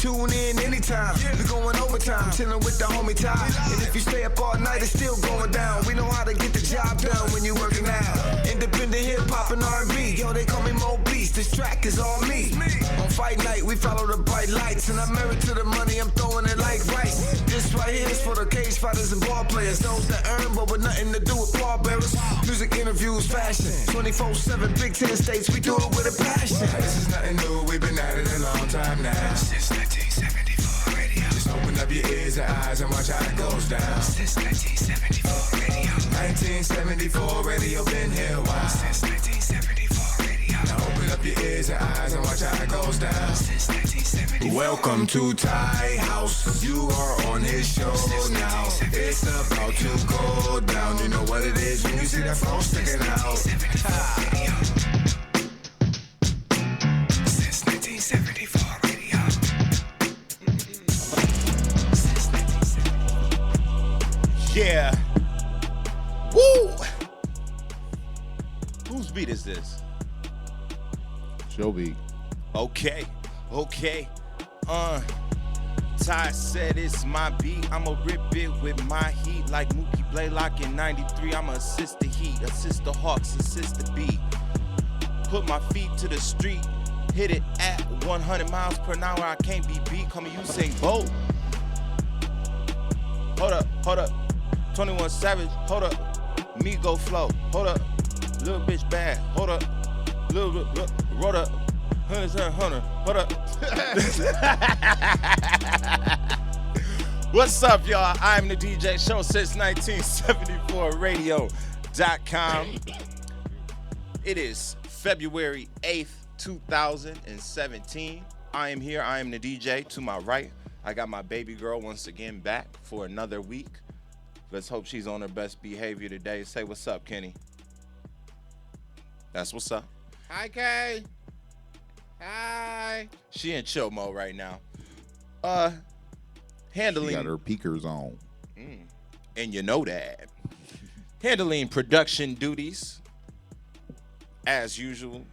tune in anytime. We going overtime, chilling with the homie Ty. And if you stay up all night, it's still going down. We know how to get the job done when you working out. Independent hip-hop and R&B, yo, they call me Mo Beast. This track is all me. On fight night, we follow the bright lights. And I'm married to the money, I'm throwing it like rice. This right here is for the cage fighters and ball players. Those that earn, but with nothing to do with pallbearers. Music, interviews, fashion. 24/7, Big 10 states, we do it with a passion. This is nothing new, we've been at it a long time now. Since 1974 radio. Just open up your ears and eyes and watch how it goes down. Since 1974 radio. 1974 radio, been here a while. Since 1974 radio. Now open up your ears and eyes and watch how it goes down. Since 1974. Welcome to Ty House. You are on his show now. It's about to go down. You know what it is when you see that phone sticking out. Since 1974 radio. Yeah. Woo! Whose beat is this? Show beat. Okay. Ty said it's my beat. I'ma rip it with my heat like Mookie Blaylock in 93. I'ma assist the Heat, assist the Hawks, assist the beat. Put my feet to the street, hit it at 100 miles per hour. I can't be beat. Call me Usain Bolt. Hold up. 21 Savage, hold up. Migo Flow, hold up. Little bitch bad, hold up. Little bit, hold up. 100, hold up. What's up, y'all? I'm the DJ Show since 1974radio.com. It is February 8th, 2017. I am here. I am the DJ. To my right, I got my baby girl once again back for another week. Let's hope she's on her best behavior today. Say what's up, Kenny. That's what's up. Hi, Kay. Hi. She in chill mode right now. Handling. She got her peakers on. And you know that. Handling production duties, as usual,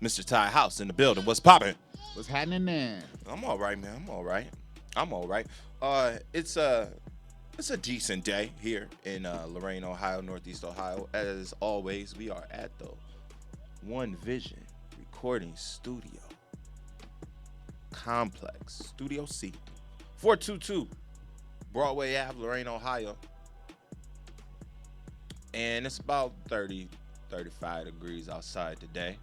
Mr. Ty House in the building. What's poppin'? What's happening then? I'm all right, man. I'm all right. It's a decent day here in Lorain, Ohio, Northeast Ohio. As always, we are at the One Vision Recording Studio Complex, Studio C, 422 Broadway Ave, Lorain, Ohio. And it's about 30, 35 degrees outside today.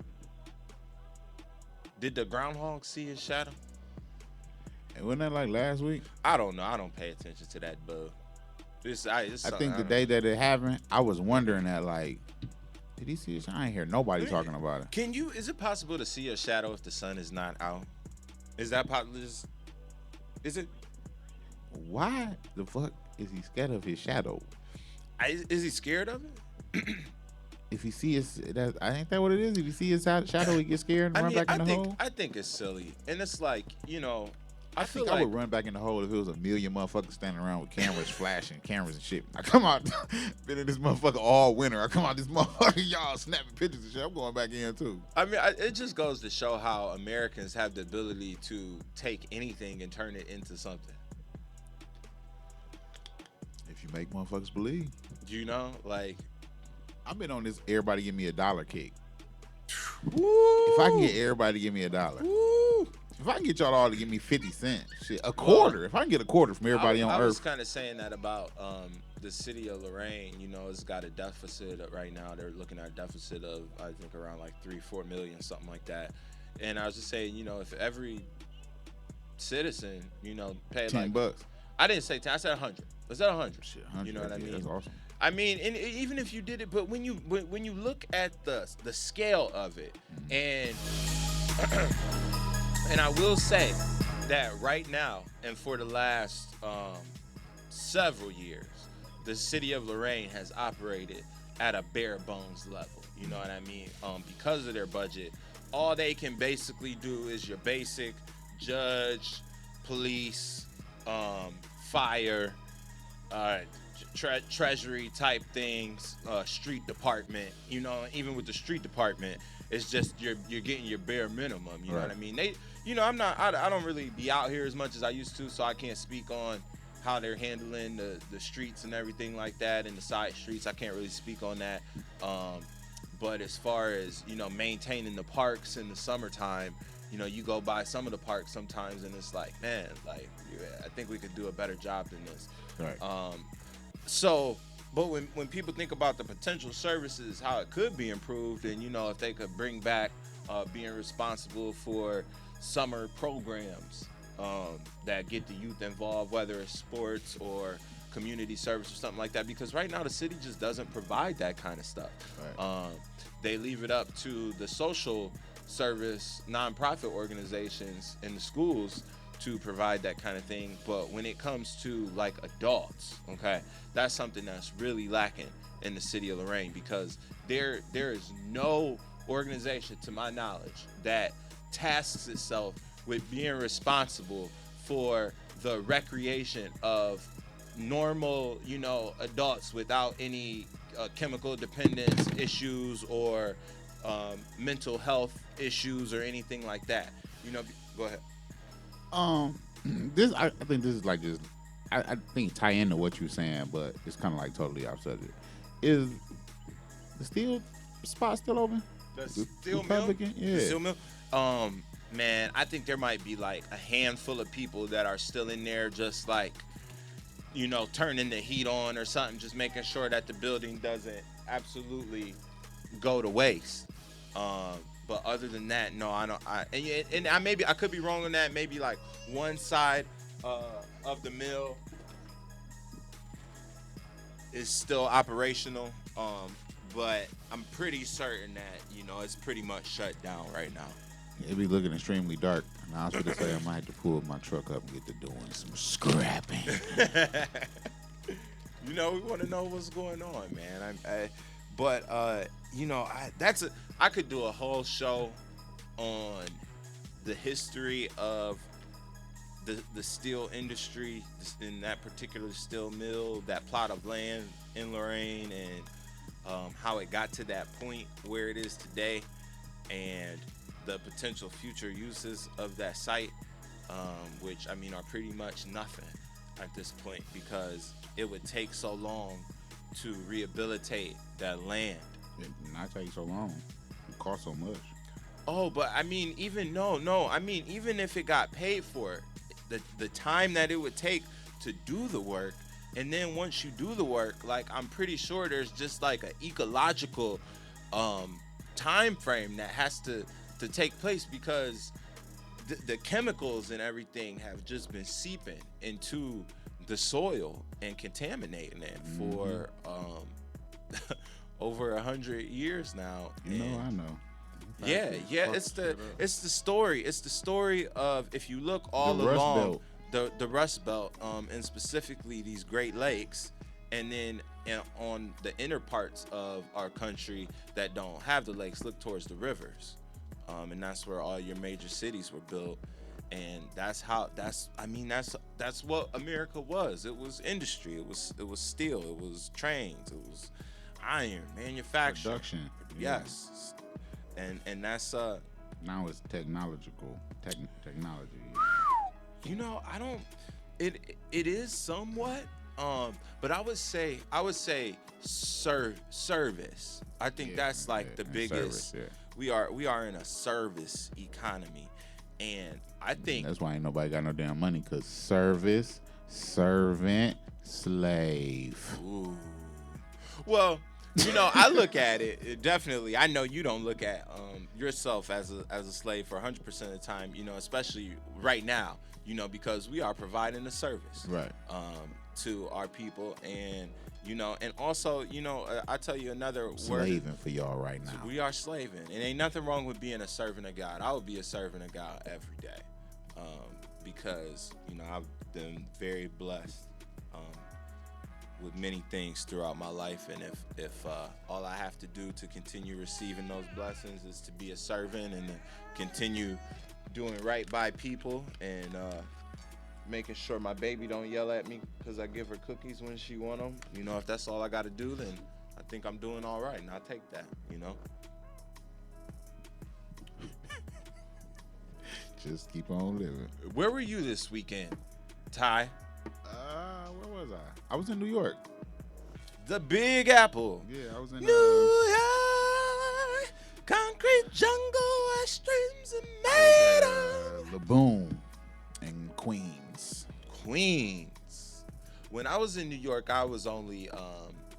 Did the groundhog see his shadow? And wasn't that like last week? I don't know. I don't pay attention to that bug. I think the day that it happened, I was wondering that, like, did he see it? I ain't hear nobody talking about it. Is it possible to see a shadow if the sun is not out? Is that possible? Is it? Why the fuck is he scared of his shadow? Is he scared of it? If he see his, I think that what it is. If you see his shadow, he gets scared and run back in the hole. I think it's silly, and it's like, you know, I think I would run back in the hole if it was a million motherfuckers standing around with cameras flashing, cameras and shit. I come out, been in this motherfucker all winter. I come out this motherfucker, y'all snapping pictures and shit. I'm going back in too. I mean, it just goes to show how Americans have the ability to take anything and turn it into something. If you make motherfuckers believe. You know, like, I've been on this everybody give me $1 kick. Woo! If I can get everybody to give me $1. Woo! If I can get y'all all to give me 50 cents, shit, a quarter. If I can get a quarter from everybody on Earth. I was kind of saying that about the city of Lorain. You know, it's got a deficit right now. They're looking at a deficit of, I think, around like 3-4 million, something like that. And I was just saying, you know, if every citizen, you know, paid like $10. I didn't say 10. I said 100. Was that 100? Shit, 100. You know what I mean? That's awesome. I mean, and even if you did it, but when you look at the scale of it, and and I will say that right now, and for the last several years, the city of Lorain has operated at a bare bones level. You know what I mean? Because of their budget, all they can basically do is your basic judge, police, fire, treasury type things, street department. You know, even with the street department, It's just you're getting your bare minimum. You know Right. what I mean? I don't really be out here as much as I used to, so I can't speak on how they're handling the streets and everything like that, and the side streets. I can't really speak on that. But as far as, maintaining the parks in the summertime, you go by some of the parks sometimes and it's like, man, like, yeah, I think we could do a better job than this. Right. But when people think about the potential services, how it could be improved, and if they could bring back being responsible for summer programs that get the youth involved, whether it's sports or community service or something like that, because right now the city just doesn't provide that kind of stuff. Right. They leave it up to the social service nonprofit organizations in the schools to provide that kind of thing. But when it comes to like adults, okay, that's something that's really lacking in the city of Lorain, because there is no organization, to my knowledge, that tasks itself with being responsible for the recreation of normal, adults without any chemical dependence issues or mental health issues or anything like that. Go ahead. I think this is like just I think tie into what you're saying, but it's kind of like totally off subject. Is the steel spot still open? The steel mill? Republican? Yeah. The steel mill? Man, I think there might be like a handful of people that are still in there just like, turning the heat on or something, just making sure that the building doesn't absolutely go to waste. But other than that, no, I don't. And I could be wrong on that. Maybe like one side of the mill is still operational. But I'm pretty certain that it's pretty much shut down right now. It be looking extremely dark. And I was going to say I might have to pull my truck up and get to doing some scrapping. We want to know what's going on, man. I could do a whole show on the history of the steel industry in that particular steel mill, that plot of land in Lorain, and how it got to that point where it is today, and the potential future uses of that site, which are pretty much nothing at this point, because it would take so long to rehabilitate that land. It not take so long. It costs so much. Oh, but even even if it got paid for, the time that it would take to do the work, and then once you do the work, like, I'm pretty sure there's just like an ecological time frame that has to take place, because the chemicals and everything have just been seeping into the soil and contaminating it for over 100 years now. I know. Yeah, it's the story of, if you look all The Rust along Belt. the Rust Belt, and specifically these Great Lakes, and then on the inner parts of our country that don't have the lakes, look towards the rivers, and that's where all your major cities were built. And that's what America was. It was industry. It was steel. It was trains. It was iron manufacturing. Production. Yes. And that's Now it's technological technology. I don't. It is somewhat. But I would say service. I think that's like the and biggest. service, We are in a service economy, and I think That's why ain't nobody got no damn money, because service, servant, slave. Ooh. Well, I look at it definitely. I know you don't look at yourself as a slave for 100% of the time. Especially right now. Because we are providing a service, Right. to our people, and and also, I tell you another word. Slaving for y'all right now. We are slaving, and ain't nothing wrong with being a servant of God. I would be a servant of God every day, because I've been very blessed with many things throughout my life, and if all I have to do to continue receiving those blessings is to be a servant and to continue doing right by people, and making sure my baby don't yell at me because I give her cookies when she want them. If that's all I got to do, then I think I'm doing all right, and I'll take that. Just keep on living. Where were you this weekend, Ty? Where was I? I was in New York. The Big Apple. Yeah, I was in New York, concrete jungle where streams are made of. Laboon in Queens. Queens. When I was in New York, I was only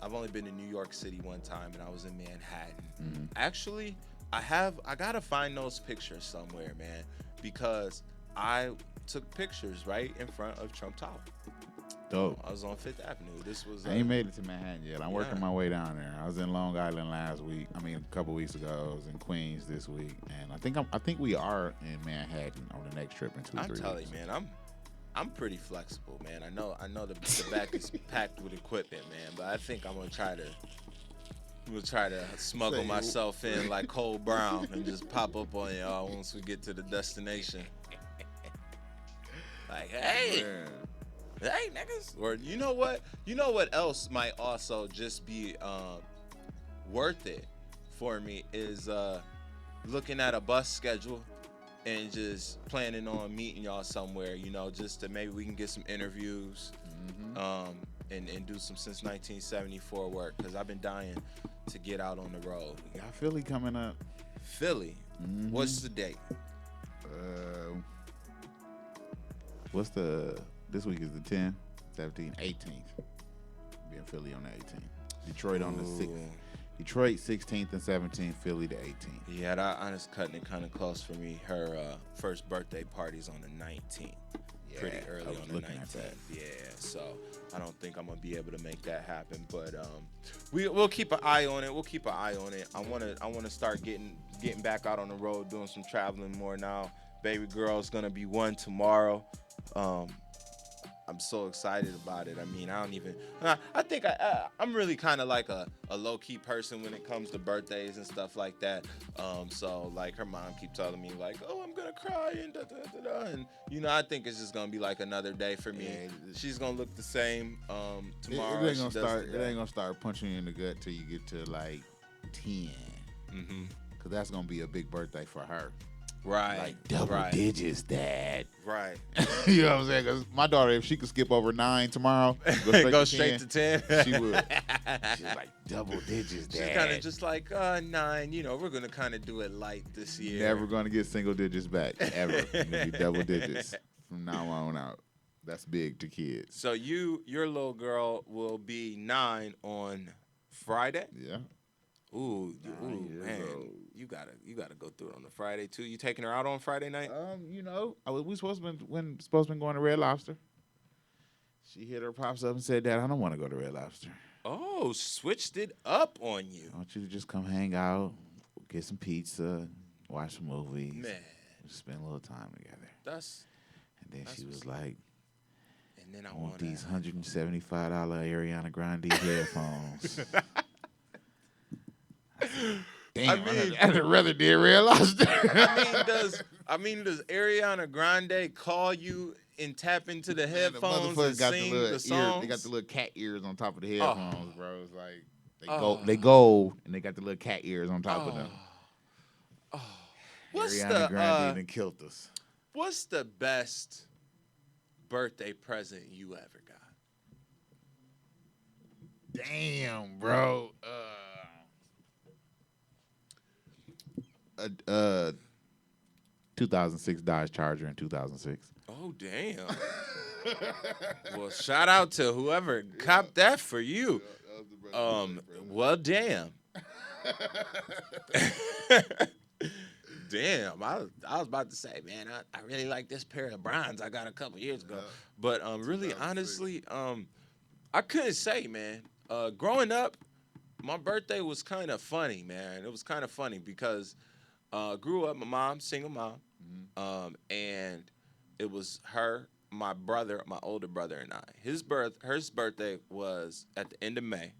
I've only been in New York City one time, and I was in Manhattan. Mm-hmm. Actually, I gotta find those pictures somewhere, man, because I took pictures right in front of Trump Tower. Dope. I was on Fifth Avenue. This was I ain't made it to Manhattan yet. I'm working Yeah. my way down there. I was in Long Island last week. I mean, a couple weeks ago. I was in Queens this week, and I think we are in Manhattan on the next trip in 2-3 I'm weeks. telling you, man, I'm pretty flexible, man. I know the back is packed with equipment, man, but I think I'm gonna try to smuggle Say, myself in like Cole Brown and just pop up on y'all once we get to the destination. Like, hey, Man. hey, niggas. Or you know what? You know what else might also just be worth it for me is looking at a bus schedule and just planning on meeting y'all somewhere, you know, just to maybe we can get some interviews and do some since 1974 work, because I've been dying to get out on the road. Got Philly coming up. Philly, what's the date? This week is the 10th, 17th, 18th. Be in Philly on the 18th. Detroit on the 6th. Ooh. Detroit 16th and 17th, Philly the 18th. Yeah, that is cutting it kind of close for me. Her first birthday party's on the 19th. Pretty I early was on the looking at 19th. that. Yeah, so I don't think I'm gonna be able to make that happen. But we'll keep an eye on it. We'll keep an eye on it. I wanna start getting back out on the road, doing some traveling more now. Baby girl's gonna be 1 tomorrow. I'm so excited about it. I mean, I think I'm really kind of like a low-key person when it comes to birthdays and stuff like that. So like her mom keep telling me like, oh, I'm gonna cry and da da da da, and you know, I think it's just gonna be like another day for me. Yeah, She's gonna look the same tomorrow. It as ain't she gonna does start. It today. ain't gonna start punching you in the gut till you get to like 10, Mm-hmm. cause that's gonna be a big birthday for her. Right. Like double right. digits, Dad. Right. You know what I'm saying? Cause my daughter, if she could skip over 9 tomorrow, Go straight to 10. she would. She's like double digits, She's Dad. kind of just like 9. You know, we're gonna kind of do it light this year. Never gonna get single digits back ever. It's gonna be double digits from now on out. That's big to kids. So your little girl will be 9 on Friday. Yeah. Ooh, 9 years man, old. you gotta go through it on the Friday too. You taking her out on Friday night? You know, we supposed to been going to Red Lobster. She hit her pops up and said, "Dad, I don't want to go to Red Lobster. Oh, switched it up on you, I want you to just come hang out, get some pizza, watch some movies, man. just spend a little time together." That's And then That's she was what's like, and then "I I want want these $175 Ariana Grande headphones." Damn, I'd rather did Red Lobster. does Ariana Grande call you and tap into the The headphones and sing the songs? They got the little cat ears on top of the Oh. headphones, bro. It's like Oh. they gold, and they got the little cat ears on top of them. What's Ariana Grande the and killed us. what's the best birthday present you ever got? Damn, bro. 2006 Dodge Charger in 2006. Oh damn. Well, shout out to whoever copped that for you. Well, damn. Damn, I was about to say, man, I really like this pair of bronze I got a couple years ago. But really, honestly, I couldn't say, man. Growing up, my birthday was kind of funny, man. It was kind of funny because grew up, my mom, single mom, and it was her, my brother, my older brother, and I. His birthday was at the end of May.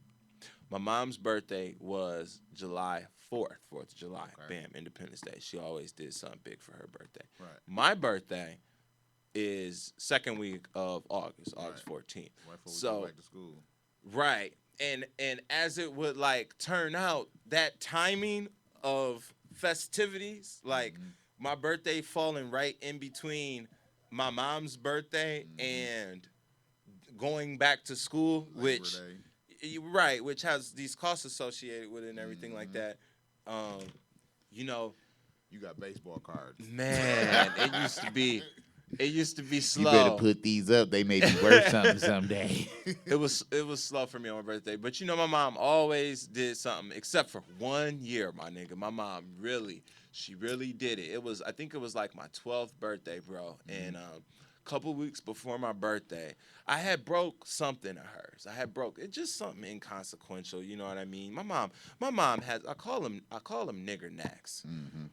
My mom's birthday was July 4th, 4th of July. Okay. Bam, Independence Day. She always did something big for her birthday. Right. My birthday is second week of August, August 14th. So, back to school. right. And as it would like turn out, that timing of festivities, like my birthday falling right in between my mom's birthday and going back to school, which right, which has these costs associated with it and everything like that. You know, You got baseball cards. man, it used to be slow. You better put these up. They may be worth something someday. It was slow for me on my birthday, but you know my mom always did something except for 1 year, my nigga. My mom she really did it. I think it was like my 12th birthday, bro, and couple weeks before my birthday, I had broke something of hers. It's just something inconsequential, you know what I mean? My mom has I call them nigger knacks.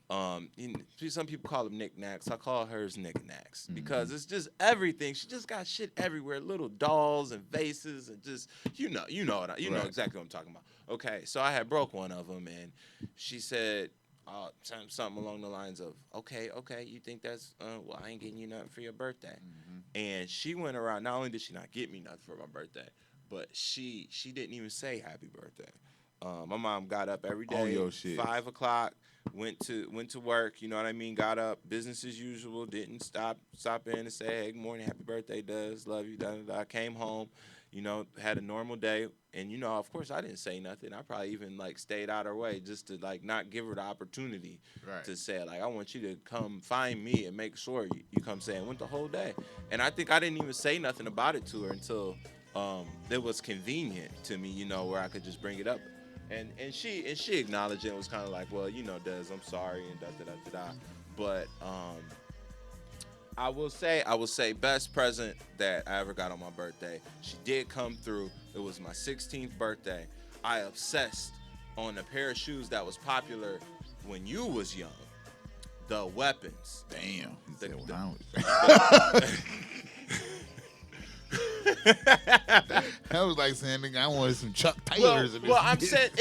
Some people call them knick-knacks. I call hers knick-knacks because it's just everything. She just got shit everywhere, little dolls and vases and just you know exactly what I'm talking about. Okay, so I had broke one of them and she said something along the lines of, okay, you think that's, well, I ain't getting you nothing for your birthday. And she went around, not only did she not get me nothing for my birthday, but she didn't even say happy birthday. My mom got up every day, 5 o'clock, went to work, you know what I mean, got up, business as usual, didn't stop in and say, hey, good morning, happy birthday, Does, love you, da. Came home, you know, had a normal day. And, you know, of course, I didn't say nothing. I probably even, like, stayed out of her way just to, like, not give her the opportunity to say, like, I want you to come find me and make sure you come say it. Went the whole day. And I think I didn't even say nothing about it to her until it was convenient to me, you know, where I could just bring it up. And she acknowledged it and was kind of like, well, you know, Des, I'm sorry, and da-da-da-da-da. But I will say best present that I ever got on my birthday. She did come through. It was my 16th birthday. I obsessed on a pair of shoes that was popular when you was young. The Weapons. Damn. That was like saying, nigga, I wanted some Chuck Taylors. Well, I'm saying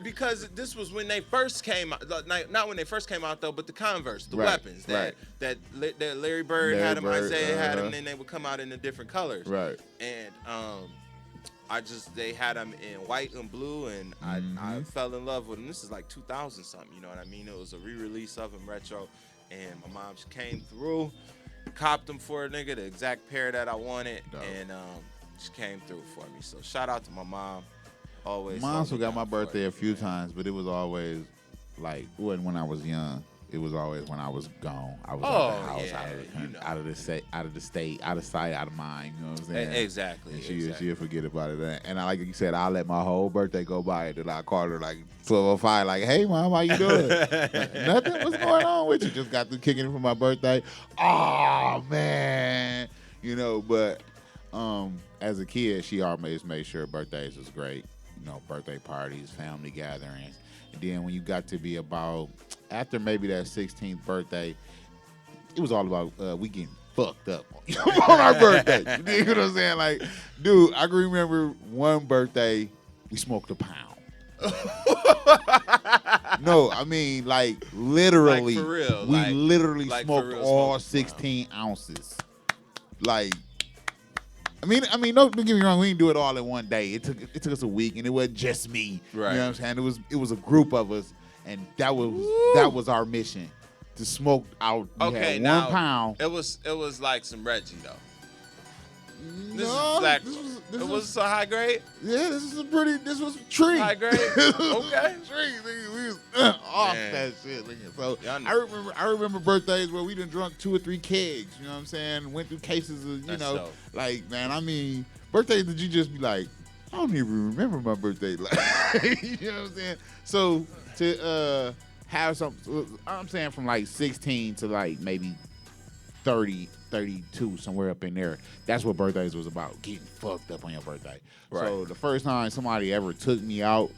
because this was when they first came out. Not when they first came out though, but the Converse, the Weapons that Larry Bird had them, Isaiah had them, and then they would come out in the different colors. Right. And they had them in white and blue, and I fell in love with them. This is like 2000 something, you know what I mean? It was a re-release of them, retro, and my mom came through, copped them for a nigga, the exact pair that I wanted. Dope. And she came through for me. So shout out to my mom. Always. Mom also got my birthday a few times, but it was always like, it wasn't when I was young. It was always when I was gone. I was out of the house, out of the state, out of sight, out of mind. You know what I'm saying? Exactly. And she'll forget about it. And like you said, I'll let my whole birthday go by. Then I called her like 12:05, like, "Hey, Mom, how you doing?" Nothing. What's going on with you? Just got through kicking it for my birthday. Oh man, you know. But as a kid, she always made sure birthdays was great. You know, birthday parties, family gatherings. And then when you got to be about, after maybe that 16th birthday, it was all about we getting fucked up on our birthday. You know what I'm saying? Like, dude, I can remember one birthday, we smoked a pound. No, I mean, like, literally. Like, for real. We literally like smoked real all 16 ounces. Like, I mean, don't get me wrong. We didn't do it all in one day. It took us a week, and it wasn't just me. Right. You know what I'm saying? It was a group of us, and that was our mission, to smoke out. Okay, had now 1 pound. It was like some Reggie though. No, It was so high grade. Yeah, this was tree. High grade. Okay. Tree. Nigga, we was off that shit. Nigga. So I remember birthdays where we done drunk 2 or 3 kegs. You know what I'm saying? Went through cases of dope. like, man. I mean, birthdays that you just be like, I don't even remember my birthday. Like, you know what I'm saying? So to have something, I'm saying from like 16 to like maybe 30, 32, somewhere up in there. That's what birthdays was about, getting fucked up on your birthday. Right. So the first time somebody ever took me out,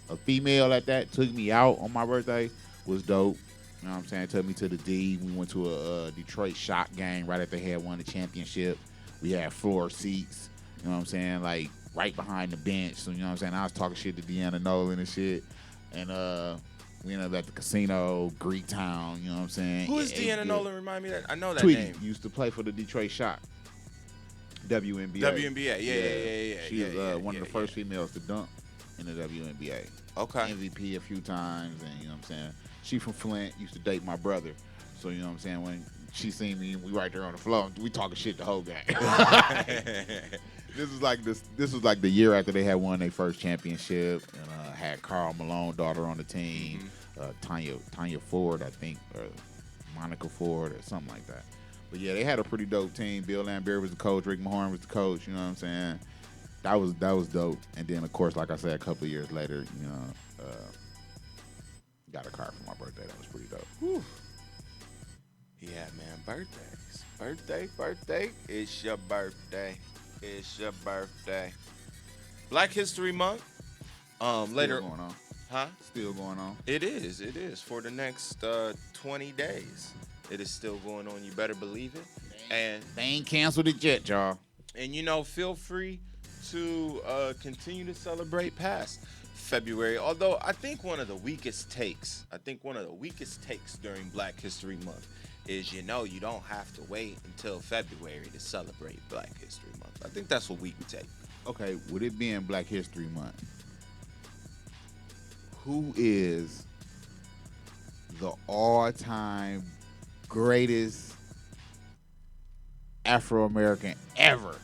a female at that, took me out on my birthday was dope. You know what I'm saying? Took me to the D. We went to a Detroit Shock game right after they had won the championship. We had floor seats. You know what I'm saying? Like right behind the bench. So you know what I'm saying? I was talking shit to Deanna Nolan and shit. And we ended up at the casino, Greek Town, you know what I'm saying? Who is Deanna Nolan? Remind me that. I know that Tweety name. Used to play for the Detroit Shock. WNBA. WNBA, yeah. She was one of the first females to dunk in the WNBA. Okay. MVP a few times, and you know what I'm saying? She from Flint, used to date my brother. So you know what I'm saying? When she seen me, we right there on the floor, we talking shit the whole game. This was like the year after they had won their first championship, and had Carl Malone daughter on the team, Tanya Ford, I think, or Monica Ford or something like that. But yeah, they had a pretty dope team. Bill Laimbeer was the coach, Rick Mahorn was the coach. You know what I'm saying? That was dope. And then of course, like I said, a couple of years later, got a car for my birthday. That was pretty dope. Whew. Yeah, man, birthday. It's your birthday. Black History Month. Later. Still going on. Huh? Still going on. It is. For the next 20 days. It is still going on. You better believe it. And They ain't canceled it yet, y'all. And feel free to continue to celebrate past February. Although I think one of the weakest takes during Black History Month is you don't have to wait until February to celebrate Black History Month. I think that's what we would take. Okay, with it being Black History Month, who is the all-time greatest Afro-American ever?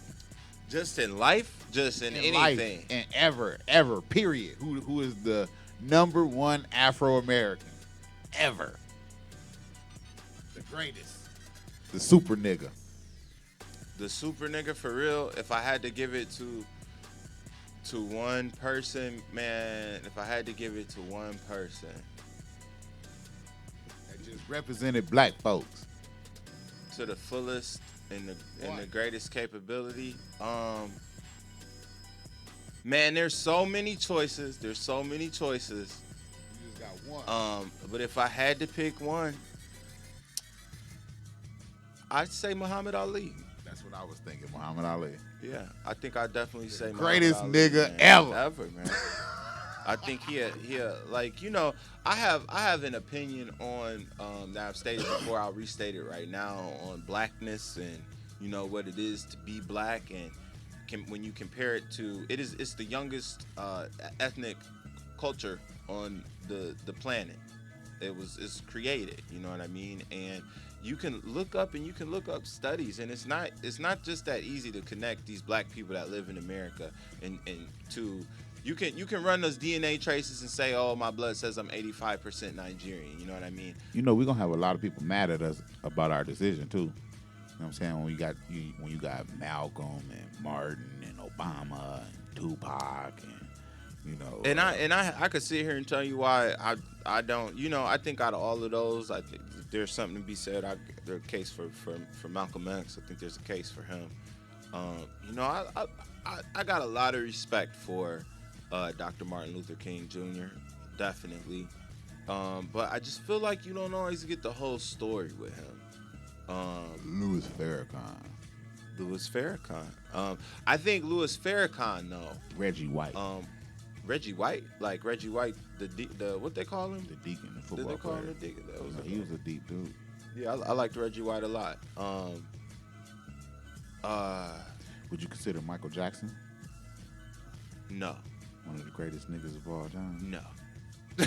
Just in life, just in anything. Life, and ever, period. Who is the number one Afro-American ever? The greatest. The super nigga. The super nigga for real. If I had to give it to one person, man, That just represented black folks to the fullest and the greatest capability. Man, there's so many choices. You just got one. But if I had to pick one, I'd say Muhammad Ali. That's what I was thinking, Muhammad Ali. Yeah, I think I'd definitely say Greatest Muhammad Ali, nigga man. ever. Man. I think he like, I have an opinion on that I've stated before. I'll restate it right now on blackness and what it is to be black, and when you compare it to it's the youngest ethnic culture on the planet. It's created, you know what I mean? And you can look up studies, and it's not just that easy to connect these black people that live in America and to you can run those DNA traces and say, oh, my blood says I'm 85% Nigerian, you know what I mean? We're gonna have a lot of people mad at us about our decision too. You know what I'm saying? When you got Malcolm and Martin and Obama and Tupac and I could sit here and tell you why I don't. I think out of all of those, I think there's something to be said. There's a case for Malcolm X. I think there's a case for him. I got a lot of respect for Dr. Martin Luther King Jr. Definitely, but I just feel like you don't always get the whole story with him. Louis Farrakhan. I think Louis Farrakhan though. Reggie White. Reggie White, the what they call him? The Deacon, the football Did they call player. him the Deacon? He was a deep dude. Yeah, I liked Reggie White a lot. Would you consider Michael Jackson No, one of the greatest niggas of all time? no. He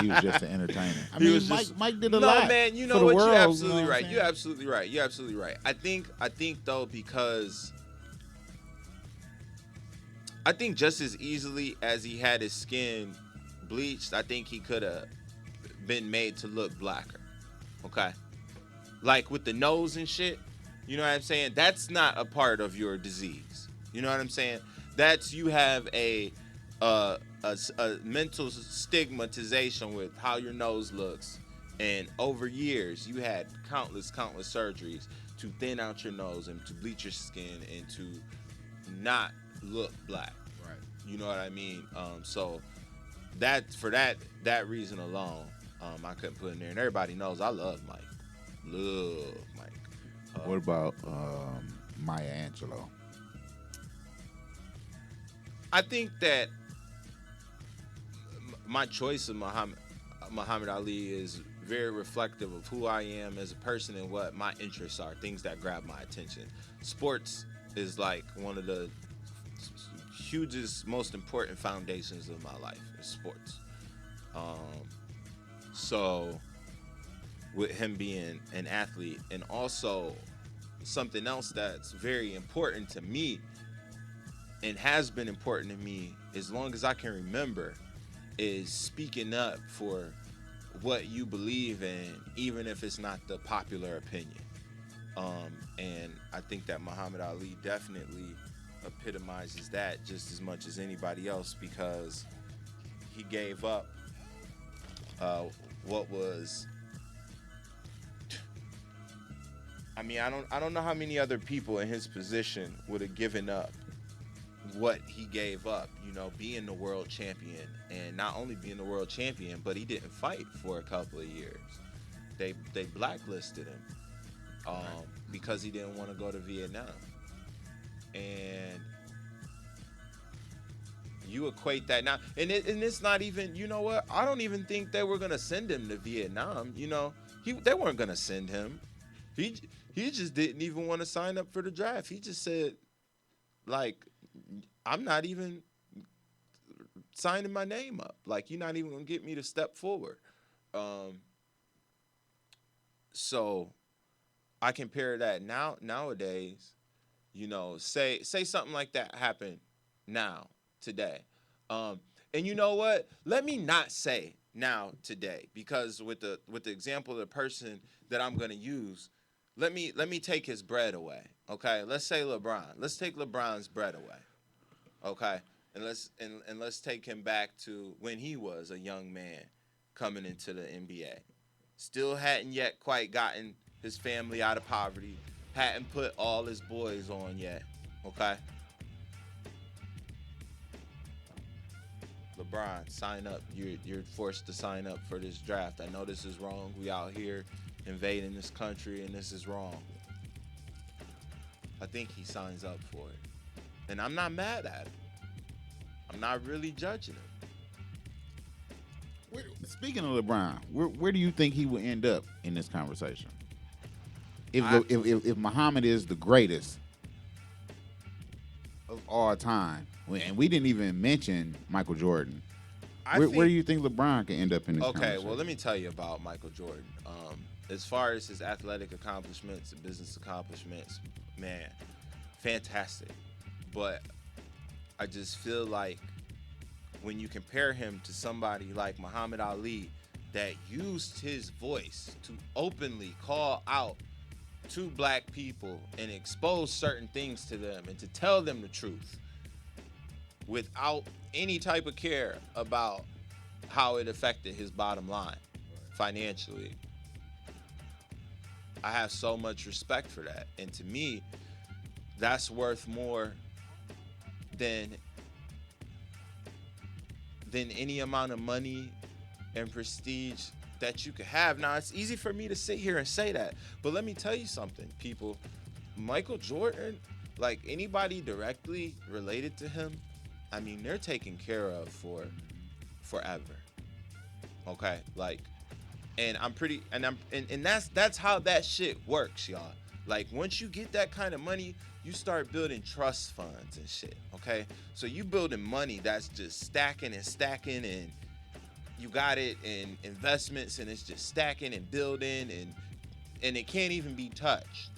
was just an entertainer. I He mean, was just- Mike did a lot. No, man, you know for the what? world, You're absolutely you know what right. I'm You're saying? absolutely right. I think though, because I think just as easily as he had his skin bleached, I think he could have been made to look blacker. Okay? Like with the nose and shit, you know what I'm saying? That's not a part of your disease. You know what I'm saying? That's you have a mental stigmatization with how your nose looks, and over years you had countless surgeries to thin out your nose and to bleach your skin and to not look black. Right. You know what I mean? So that for that reason alone, I couldn't put in there. And everybody knows I love Mike. Love Mike. What about Maya Angelou? I think that my choice of Muhammad Ali is very reflective of who I am as a person and what my interests are, things that grab my attention. Sports is like one of the hugest, most important foundations of my life is sports. So with him being an athlete, and also something else that's very important to me and has been important to me as long as I can remember is speaking up for what you believe in, even if it's not the popular opinion. And I think that Muhammad Ali definitely epitomizes that just as much as anybody else, because he gave up what was. I mean, I don't know how many other people in his position would have given up what he gave up, being the world champion. And not only being the world champion, but he didn't fight for a couple of years. They blacklisted him because he didn't want to go to Vietnam. And you equate that now, and it's not even, you know what? I don't even think they were gonna send him to Vietnam. They weren't gonna send him. He just didn't even want to sign up for the draft. He just said, like, I'm not even signing my name up. Like, you're not even gonna get me to step forward. So I compare that nowadays. Say something like that happened now today, and you know what? Let me not say now today, because with the example of the person that I'm gonna use. Let me take his bread away, okay? Let's say LeBron. Let's take LeBron's bread away, okay? And let's take him back to when he was a young man coming into the NBA. Still hadn't yet quite gotten his family out of poverty. Hadn't put all his boys on yet, okay? LeBron, sign up. You're forced to sign up for this draft. I know this is wrong. We out here invading this country, and this is wrong. I think he signs up for it. And I'm not mad at him. I'm not really judging him. Speaking of LeBron, where do you think he will end up in this conversation? If Muhammad is the greatest of all time, and we didn't even mention Michael Jordan, where do you think LeBron can end up in this conversation? Okay, well, let me tell you about Michael Jordan. As far as his athletic accomplishments and business accomplishments, man, fantastic. But I just feel like when you compare him to somebody like Muhammad Ali that used his voice to openly call out to black people and expose certain things to them and to tell them the truth without any type of care about how it affected his bottom line financially. I have so much respect for that. And to me, that's worth more than any amount of money and prestige that you could have. Now, it's easy for me to sit here and say that, but let me tell you something, people. Michael Jordan, like anybody directly related to him, I mean, they're taken care of for forever. Okay? Like, and that's how that shit works, y'all. Like, once you get that kind of money, you start building trust funds and shit, okay? So you building money that's just stacking and stacking, and you got it in investments, and it's just stacking and building, and it can't even be touched,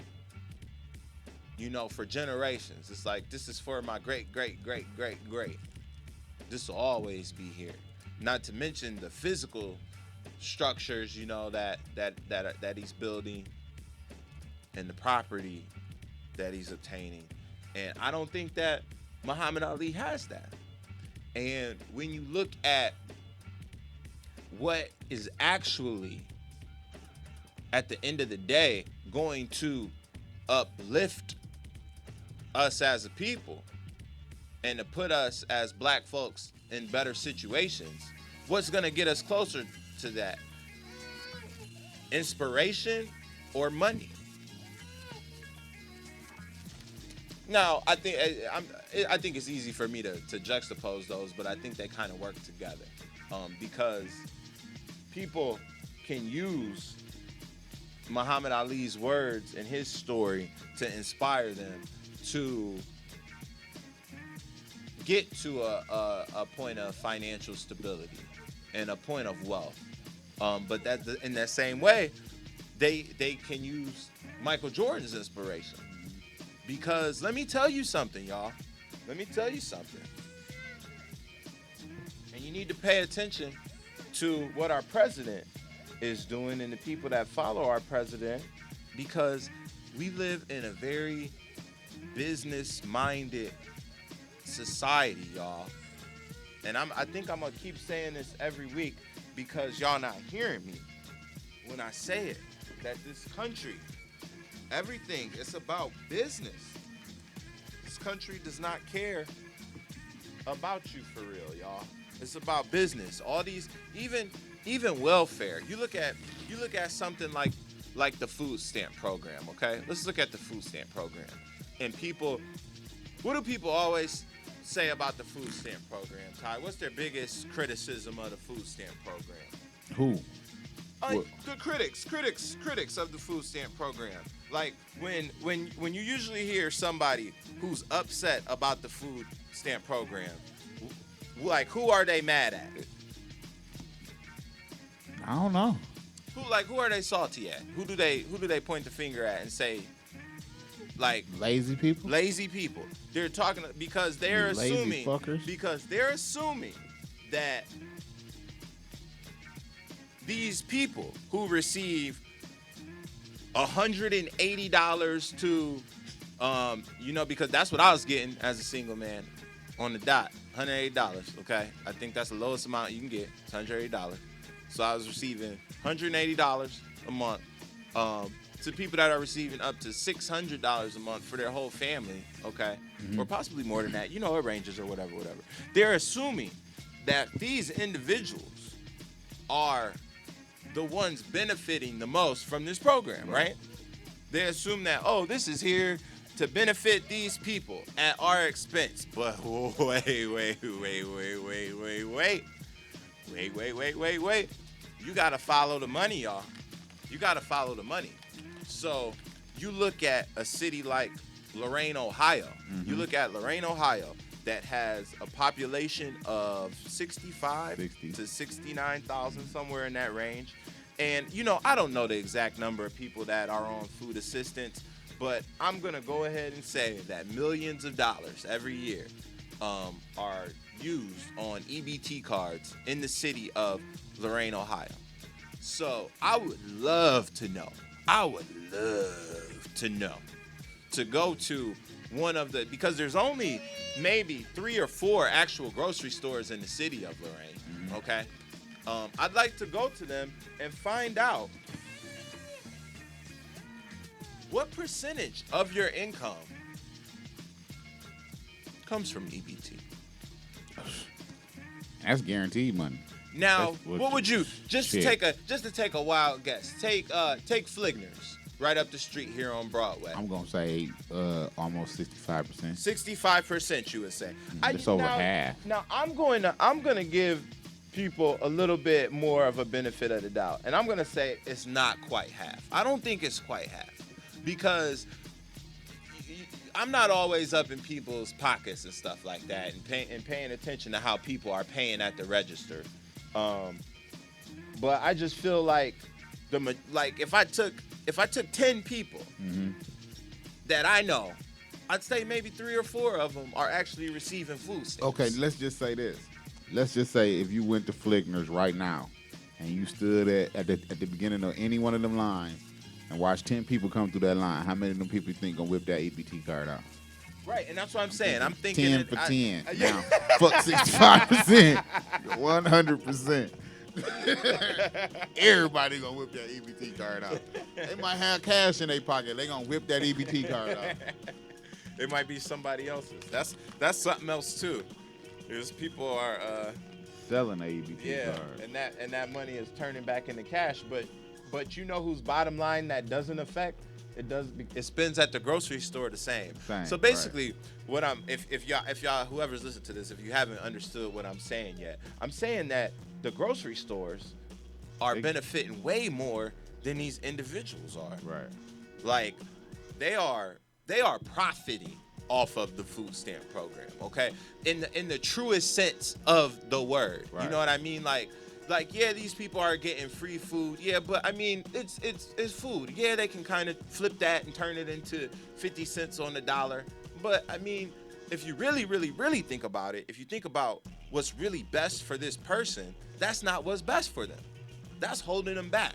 for generations. It's like, this is for my great, great, great, great, great. This will always be here. Not to mention the physical structures, that he's building, and the property that he's obtaining. And I don't think that Muhammad Ali has that. And when you look at what is actually, at the end of the day, going to uplift us as a people and to put us as black folks in better situations, what's going to get us closer to that? Inspiration or money? Now, I think it's easy for me to juxtapose those, but I think they kind of work together, because people can use Muhammad Ali's words and his story to inspire them to get to a point of financial stability and a point of wealth. But in that same way, they can use Michael Jordan's inspiration. Because let me tell you something, y'all. Let me tell you something. And you need to pay attention to what our president is doing and the people that follow our president, because we live in a very business-minded society, y'all. And I think I'm gonna keep saying this every week because y'all not hearing me when I say it, that this country, everything, it's about business. This country does not care about you for real, y'all. It's about business. All these, even welfare. You look at something like the food stamp program, okay? Let's look at the food stamp program. And people, what do people always say about the food stamp program, Ty? What's their biggest criticism of the food stamp program? Who? The critics of the food stamp program. Like when you usually hear somebody who's upset about the food stamp program, like who are they mad at? I don't know. Who are they salty at? Who do they point the finger at and say, like, Lazy people? lazy people? They're talking because they're You lazy assuming fuckers. that these people who receive $180 to because that's what I was getting as a single man on the dot, $180. Okay, I think that's the lowest amount you can get. It's $180. So I was receiving $180 a month. To people that are receiving up to $600 a month for their whole family, okay, or possibly more than that. It ranges or whatever. They're assuming that these individuals are the ones benefiting the most from this program, right? They assume that, this is here to benefit these people at our expense. But wait. You gotta follow the money, y'all. You gotta follow the money. So you look at a city like Lorain, Ohio. You look at Lorain, Ohio, that has a population of 65 to 69,000, somewhere in that range. And, I don't know the exact number of people that are on food assistance, but I'm going to go ahead and say that millions of dollars every year are used on EBT cards in the city of Lorain, Ohio. So I would love to know, to go to one of the, because there's only maybe 3 or 4 actual grocery stores in the city of Lorain, okay? I'd like to go to them and find out what percentage of your income comes from EBT. That's guaranteed money. Now, That's what would you just to shit. take a wild guess? Take Fligner's right up the street here on Broadway. I'm gonna say almost 65%. 65%, you would say. It's over half. Now I'm gonna give people a little bit more of a benefit of the doubt, and I'm gonna say it's not quite half. I don't think it's quite half, because I'm not always up in people's pockets and stuff like that, and paying attention to how people are paying at the register. But I just feel like if I took 10 people that I know, I'd say maybe 3 or 4 of them are actually receiving food stamps. Okay, let's just say this. Let's just say if you went to Fligner's right now and you stood at the beginning of any one of them lines and watched 10 people come through that line, how many of them people you think gonna whip that EBT card out? Right, and that's what I'm saying. I'm thinking 10 for 10. Now, fuck 65%. 100%. Everybody gonna whip that EBT card out. They might have cash in their pocket. They gonna whip that EBT card out. It might be somebody else's. That's something else too. There's people are selling the EBT card. and that money is turning back into cash. But you know whose bottom line that doesn't affect? It spends at the grocery store the same. So basically, what if y'all whoever's listened to this, if you haven't understood what I'm saying yet, I'm saying that the grocery stores are benefiting way more than these individuals are. Right. Like they are profiting off of the food stamp program, okay? In the truest sense of the word. Right. You know what I mean? Like like, yeah, these people are getting free food. Yeah, but I mean, it's food. Yeah, they can kind of flip that and turn it into 50 cents on the dollar. But I mean, if you really, really, really think about it, if you think about what's really best for this person, that's not what's best for them. That's holding them back,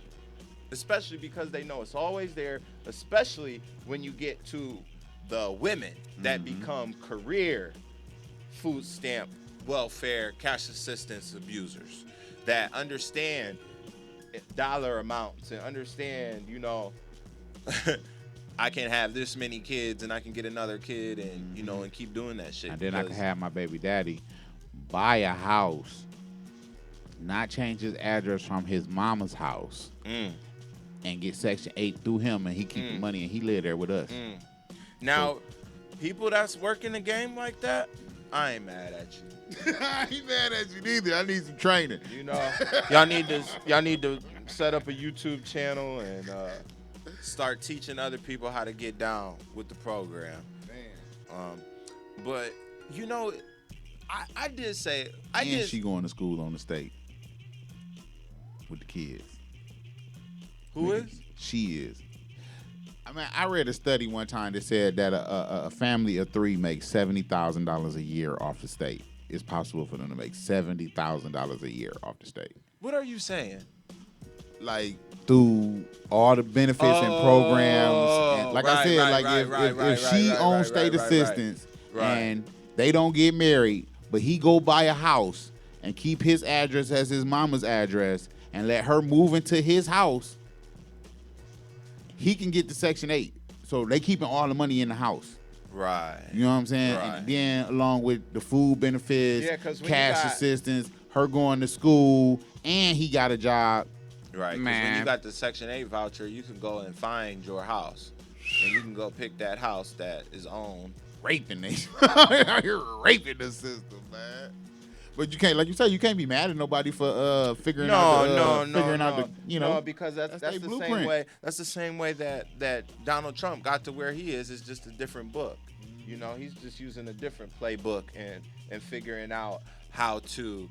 especially because they know it's always there, especially when you get to the women that become career food stamp, welfare, cash assistance abusers that understand dollar amounts and understand, you know, I can have this many kids and I can get another kid and, you know, and keep doing that shit. And then I can have my baby daddy buy a house, not change his address from his mama's house, and get Section 8 through him, and he keep the money and he live there with us. Now, people that's working the game like that, I ain't mad at you. I ain't mad at you neither. I need some training. You know, y'all need to set up a YouTube channel and start teaching other people how to get down with the program. But you know, I did say she going to school on the state with the kids. Who is? She is. I mean, I read a study one time that said that a family of 3 makes $70,000 a year off the state. It's possible for them to make $70,000 a year off the state. What are you saying? Like through all the benefits and programs, and like I said, if she owns state assistance and they don't get married, but he go buy a house and keep his address as his mama's address and let her move into his house, he can get to Section 8. So they keeping all the money in the house. Right. You know what I'm saying? Right. And then along with the food benefits, cash assistance, her going to school, and he got a job. Right. Because when you got the Section 8 voucher, you can go and find your house. And you can go pick that house that is owned. Raping it. You're raping the system, man. But you can't, like you said, you can't be mad at nobody for figuring out the, you know, because that's the blueprint. same way. That's the same way that Donald Trump got to where he is. It's just a different book. You know, he's just using a different playbook and figuring out how to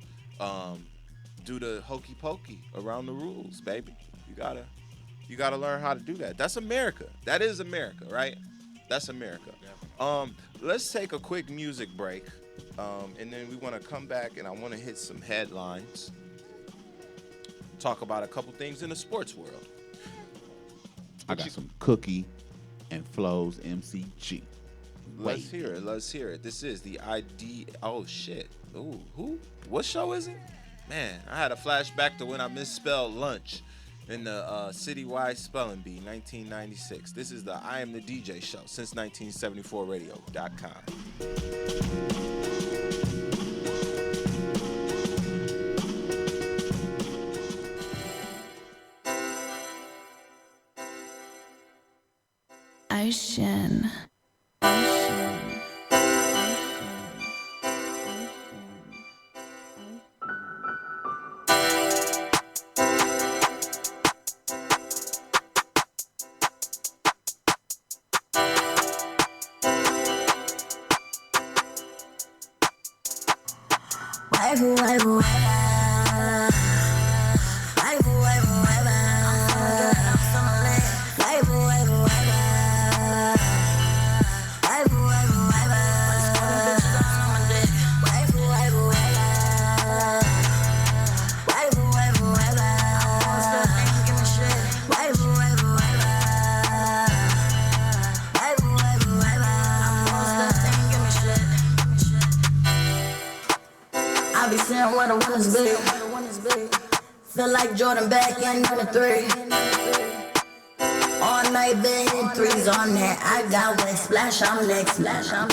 do the hokey pokey around the rules, baby. You gotta learn how to do that. That's America. That is America, right? That's America. Let's take a quick music break. And then we want to come back and I want to hit some headlines. Talk about a couple things in the sports world. I got some Cookie and Flows MCG. Let's hear it. This is the ID. Oh, shit. Ooh, who? What show is it? Man, I had a flashback to when I misspelled lunch in the Citywide Spelling Bee, 1996. This is the I Am the DJ show since 1974radio.com. Ocean. Feel like Jordan back in 93. All night been hitting threes on that. I got wet splash, I'm next. Splash, I'm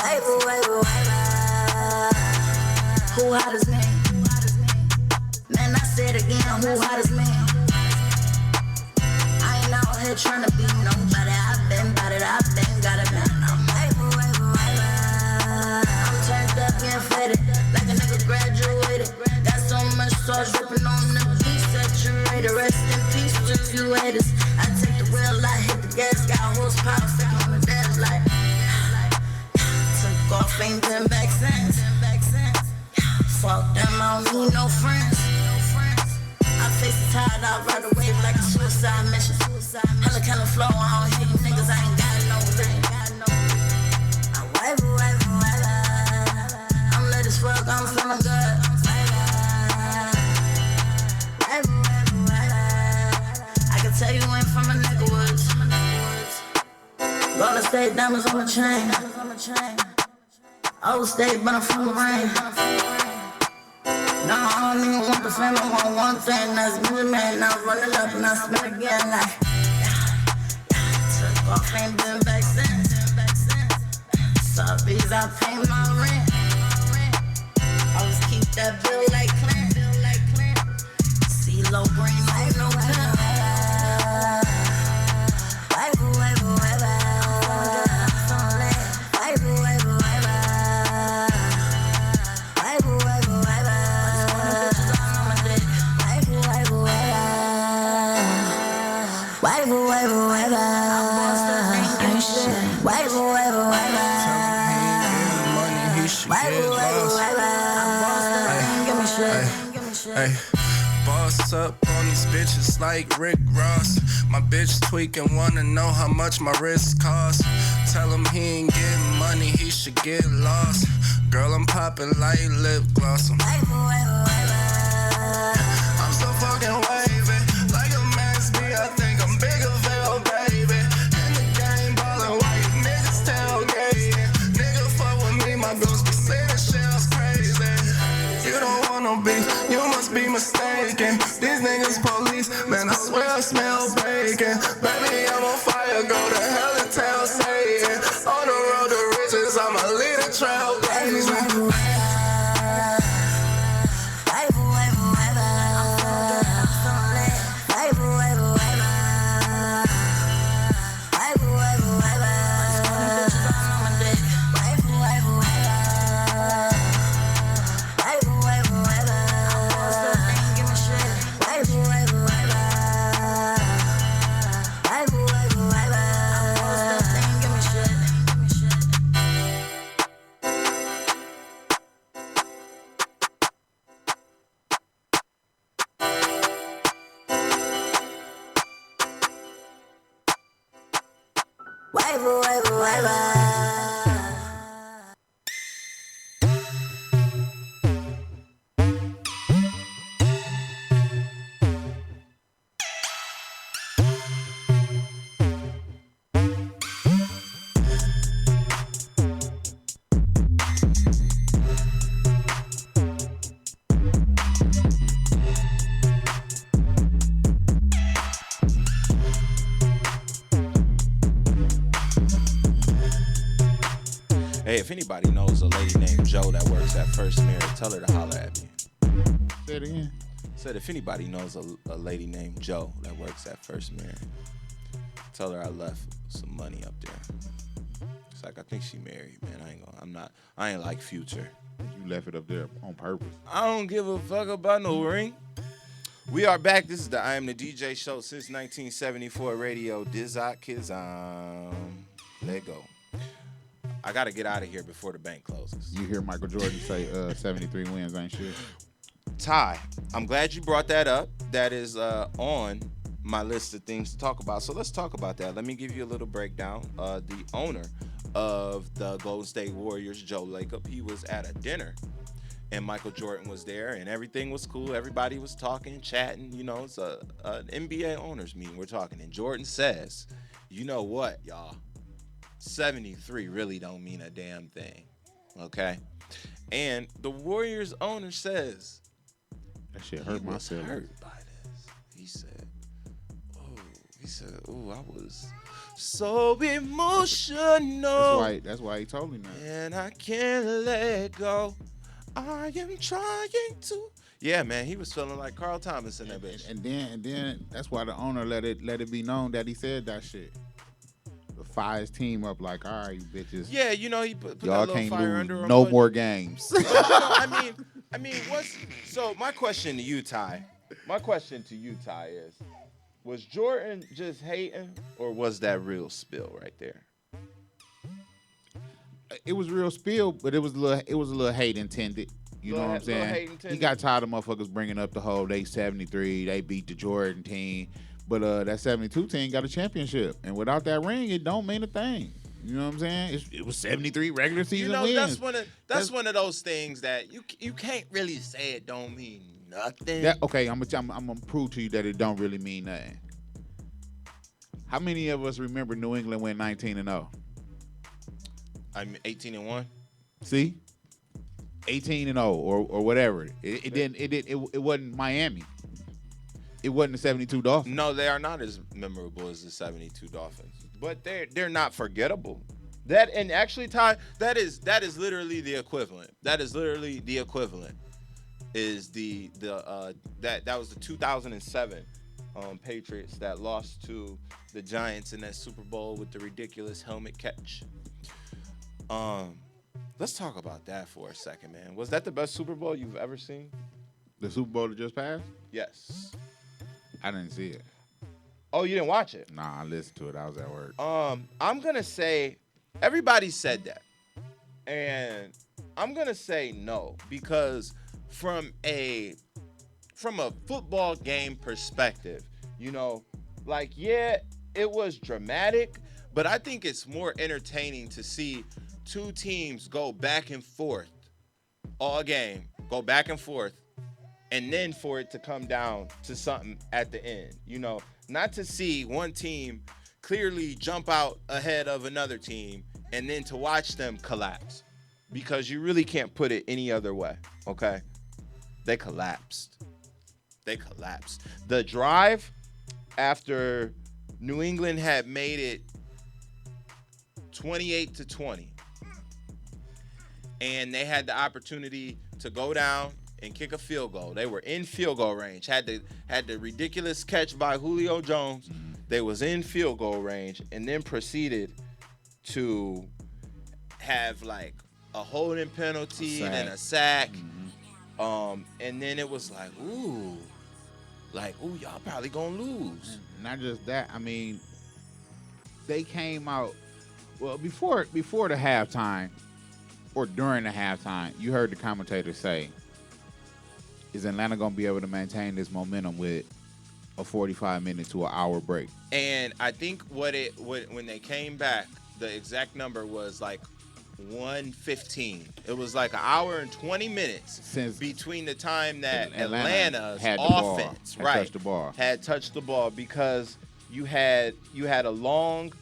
who hot as me? Man, I said again, who hot as me? I ain't out here trying to be nobody. I've been bout it, I've been got it, man. I'm turned up and faded, like a nigga graduated. Got so much sauce dripping on the beat, saturated. Rest in peace to you haters. I take the wheel, I hit the gas, got horsepower, second on the dash light. Took off, ain't been back since. Fuck them, I don't need no friends. chase the tide, I'll ride the wave like a suicide mission. Hella kind of flow, I don't hear you niggas, I ain't got no ring. I wipe, I'm lit as fuck, I'm feeling good. I can tell you ain't from a nigga woods. Golden State diamonds on the chain. Old State, but I'm from the rain. No, I don't even want the fame, I want one thing. That's me, man. Now run it up and I spin again like. Took off, ain't been back since. Subbies, I pay my rent. Always keep that bill like Clint. CeeLo green, like no pen. Hey, boss up on these bitches like Rick Ross. My bitch tweaking, wanna know how much my wrist costs. Tell him he ain't getting money, he should get lost. Girl, I'm popping like lip gloss. I'm so fucking wavy, like a Max B. I think I'm bigger, Veil, baby. In the game, ballin' while you niggas tailgating. Nigga fuck with me, my girls be saying shit's crazy. You don't want no beef, you must be mistaken. These niggas police, man, I swear I smell bacon. Baby, I'm on fire, go to hell and tell Satan. On the road to riches, I'ma lead a trailblazer. Hey, if anybody knows a lady named Joe that works at First Mirror, tell her to holler at me. Say it again. Said if anybody knows a lady named Joe that works at First Mirror, tell her I left some money up there. It's like I think she married, man. I ain't like Future. You left it up there on purpose. I don't give a fuck about no ring. We are back. This is the I Am the DJ show since 1974 radio. Dizak Kizam. Let go. I got to get out of here before the bank closes. You hear Michael Jordan say 73 wins ain't shit. Ty, I'm glad you brought that up. That is on my list of things to talk about. So let's talk about that. Let me give you a little breakdown. The owner of the Golden State Warriors, Joe Lacob, he was at a dinner. And Michael Jordan was there, and everything was cool. Everybody was talking, chatting. You know, it's an NBA owners meeting. We're talking. And Jordan says, you know what, y'all? 73 really don't mean a damn thing, okay? And the Warriors owner says, that shit hurt my feelings. Hurt by this. He said, I was so emotional. That's why he told me that. And I can't let go. I am trying to. Yeah, man, he was feeling like Carl Thomas in that bitch. And then that's why the owner let it be known that he said that shit. To fire his team up like, all right, you bitches. Yeah, you know, he put y'all that little can't fire lose under him. no more games. But, you know, I mean, so my question to you, Ty. Is, was Jordan just hating, or was that real spill right there? It was real spill, but it was a little hate intended. You know what I'm saying? He got tired of motherfuckers bringing up the whole they 73, they beat the Jordan team. But that 72 team got a championship. And without that ring, it don't mean a thing. You know what I'm saying? It was 73 regular season wins. That's one of those things that you can't really say it don't mean nothing. Okay, I'm gonna prove to you that it don't really mean nothing. How many of us remember New England went 19-0? I'm 18-1. See? 18-0 or whatever. It wasn't Miami. It wasn't the 72 Dolphins. No, they are not as memorable as the 72 Dolphins. But they're not forgettable. That and actually, Ty, that is literally the equivalent. That is literally the equivalent. Is that was the 2007 Patriots that lost to the Giants in that Super Bowl with the ridiculous helmet catch. Let's talk about that for a second, man. Was that the best Super Bowl you've ever seen? The Super Bowl that just passed? Yes. I didn't see it. Oh, you didn't watch it? Nah, I listened to it. I was at work. I'm gonna say everybody said that, and I'm gonna say no because from a football game perspective, you know, like yeah, it was dramatic, but I think it's more entertaining to see two teams go back and forth all game, go back and forth, and then for it to come down to something at the end, you know, not to see one team clearly jump out ahead of another team and then to watch them collapse because you really can't put it any other way, okay? They collapsed. The drive after New England had made it 28-20 and they had the opportunity to go down and kick a field goal. They were in field goal range. Had the ridiculous catch by Julio Jones. They was in field goal range and then proceeded to have like a holding penalty and a sack. And then it was like, ooh, y'all probably gonna lose. And not just that, I mean, they came out well before the halftime or during the halftime, you heard the commentator say, is Atlanta going to be able to maintain this momentum with a 45-minute to an hour break? And I think when they came back, the exact number was like 1:15. It was like an hour and 20 minutes since between the time that Atlanta's Atlanta's offense had touched the ball because you had a long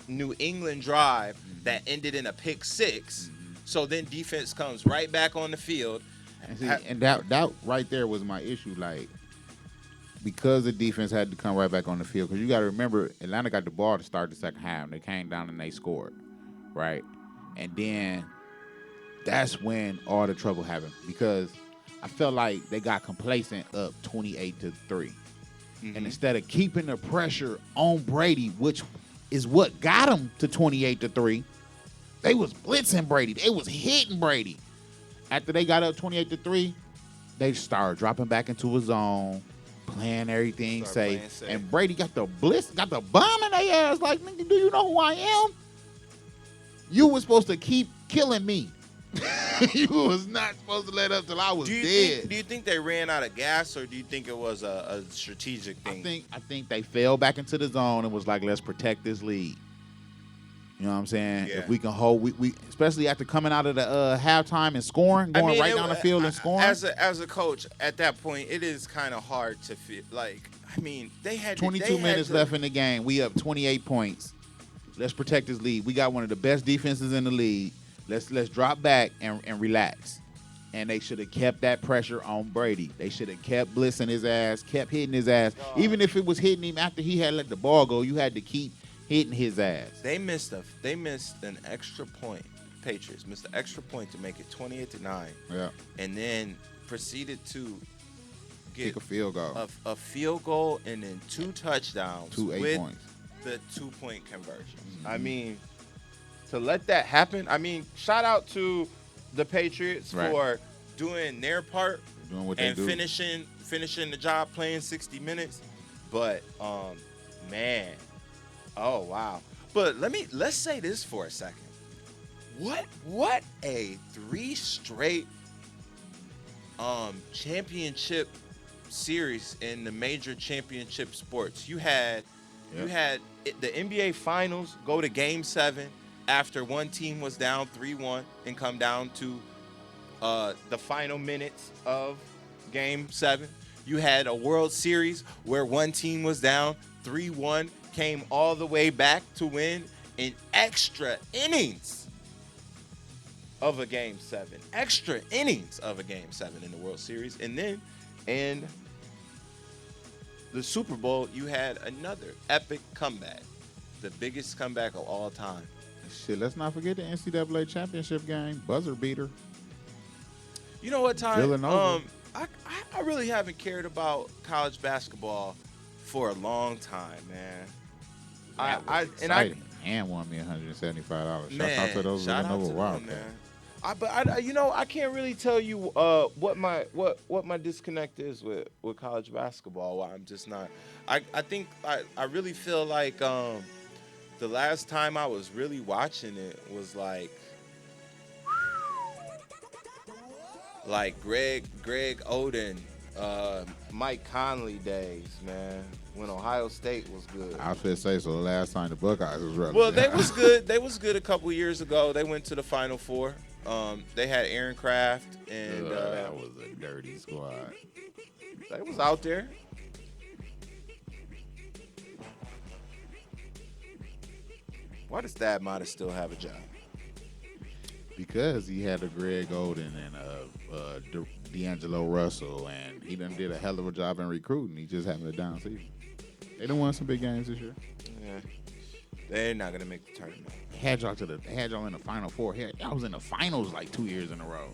New England drive that ended in a pick six. So then defense comes right back on the field. And that right there was my issue. Like, because the defense had to come right back on the field, because you got to remember, Atlanta got the ball to start the second half. They came down and they scored, right? And then that's when all the trouble happened, because I felt like they got complacent up 28-3. And instead of keeping the pressure on Brady, which is what got him to 28-3, they was blitzing Brady. They was hitting Brady. After they got up 28-3, they started dropping back into a zone, playing everything safe. And Brady got the bomb in their ass. Like, nigga, do you know who I am? You was supposed to keep killing me. You was not supposed to let up till I was dead. Do you think they ran out of gas, or do you think it was a strategic thing? I think they fell back into the zone and was like, let's protect this lead. You know what I'm saying? Yeah. If we can hold, we especially after coming out of the halftime and scoring, going right down the field and scoring. As a coach, at that point, it is kind of hard to feel like. I mean, they had 22 minutes left in the game. We up 28 points. Let's protect this lead. We got one of the best defenses in the league. Let's drop back and relax. And they should have kept that pressure on Brady. They should have kept blitzing his ass, kept hitting his ass. Even if it was hitting him after he had let the ball go, you had to keep hitting his ass. They missed an extra point. Patriots missed an extra point to make it 28-9. Yeah. And then proceeded to kick a field goal. A field goal and then 2 touchdowns. 2 8 points. The 2-point conversions. I mean, to let that happen, I mean, shout out to the Patriots for doing their part, doing what and they do. finishing the job, playing 60 minutes. But man, oh wow. But let's say this for a second. What a 3 straight championship series in the major championship sports. You had the NBA Finals go to Game 7 after one team was down 3-1 and come down to the final minutes of Game 7. You had a World Series where one team was down 3-1, came all the way back to win in extra innings of a Game 7. Extra innings of a Game 7 in the World Series. And then in the Super Bowl, you had another epic comeback. The biggest comeback of all time. Shit, let's not forget the NCAA championship game, buzzer beater. You know what, Ty? Villanova. I really haven't cared about college basketball for a long time, man. And won me $175. Shout Man, out to those shout out Villanova to them, Wildcats. man. I can't really tell you what my disconnect is with college basketball. Why I'm just not. I think I really feel like the last time I was really watching it was like Greg Oden, Mike Conley days, man. When Ohio State was good. I was going to say, so the last time the Buckeyes was relevant. Well, they was good. They was good a couple years ago. They went to the Final Four. They had Aaron Craft, and that was a dirty squad. they was out there. Why does Thad Matta still have a job? Because he had a Greg Oden and D'Angelo Russell, and he done did a hell of a job in recruiting. He just having a down season. They done won some big games this year. Yeah, they're not gonna make the tournament. They had y'all in the Final Four. I was in the finals like 2 years in a row.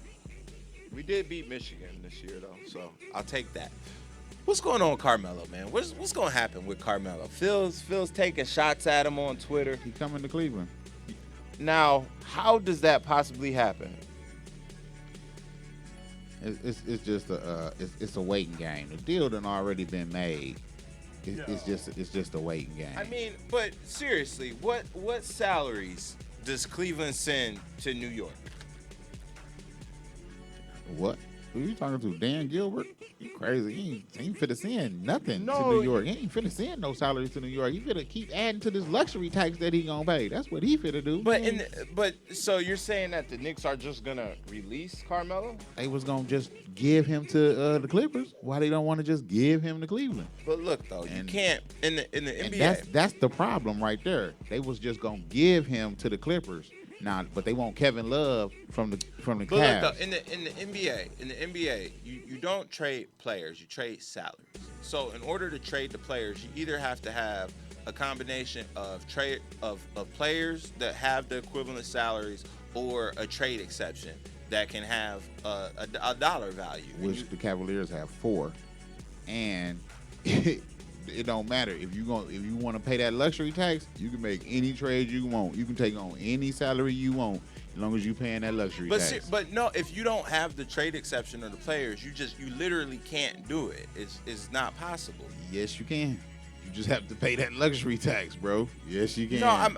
We did beat Michigan this year, though, so I'll take that. What's going on with Carmelo, man? What's going to happen with Carmelo? Phil's taking shots at him on Twitter. He coming to Cleveland. Now, how does that possibly happen? It's just a waiting game. The deal done already been made. It's just a waiting game. I mean, but seriously, what salaries does Cleveland send to New York? What? Who you talking to? Dan Gilbert? You crazy. He ain't finna send nothing to No. New York. He ain't finna send no salaries to New York. He finna keep adding to this luxury tax that he gonna pay. That's what he finna do. But so you're saying that the Knicks are just gonna release Carmelo? They was gonna just give him to the Clippers. Why they don't want to just give him to Cleveland? But look though, you And- can't in the And NBA. that's the problem right there. They was just gonna give him to the Clippers. Now, but they want Kevin Love from the But Cavs. look though, in the NBA, you don't trade players, you trade salaries. So in order to trade the players, you either have to have a combination of players that have the equivalent salaries or a trade exception that can have a dollar value. And Which the Cavaliers have 4, and it don't matter if you want to pay that luxury tax. You can make any trade you want. You can take on any salary you want as long as you paying that luxury tax. But no, if you don't have the trade exception or the players, you literally can't do it. It's not possible. Yes, you can. You just have to pay that luxury tax, bro. Yes, you can. No,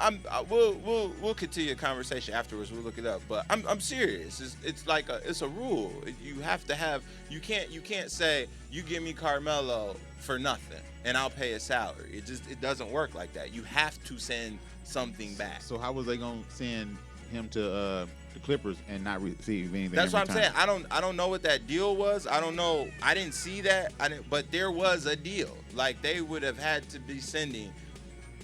we'll continue the conversation afterwards. We'll look it up. But I'm serious. It's like it's a rule. You have to have. You can't say you give me Carmelo for nothing and I'll pay a salary. It doesn't work like that. You have to send something back. So how was they gonna send him to the Clippers and not receive anything? That's in what I'm return? saying. I don't know what that deal was. I don't know. I didn't see that. But there was a deal. Like they would have had to be sending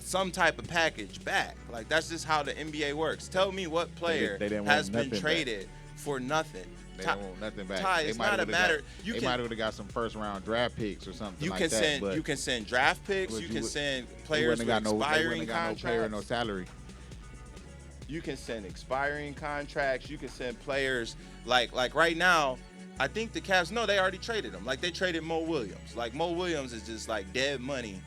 some type of package back. Like that's just how the NBA works. Tell me what player They didn't has want been nothing traded for nothing. They don't want nothing back. Ty, They it's might not a would've matter. Got, they might have got some first round draft picks or something. You like can that, send. but You can send draft picks. But You you can would- send they players wouldn't with have got expiring no player, no contracts. salary. You can send expiring contracts. You can send players like right now. I think the Cavs. No, they already traded him. Like they traded Mo Williams. Like Mo Williams is just like dead money.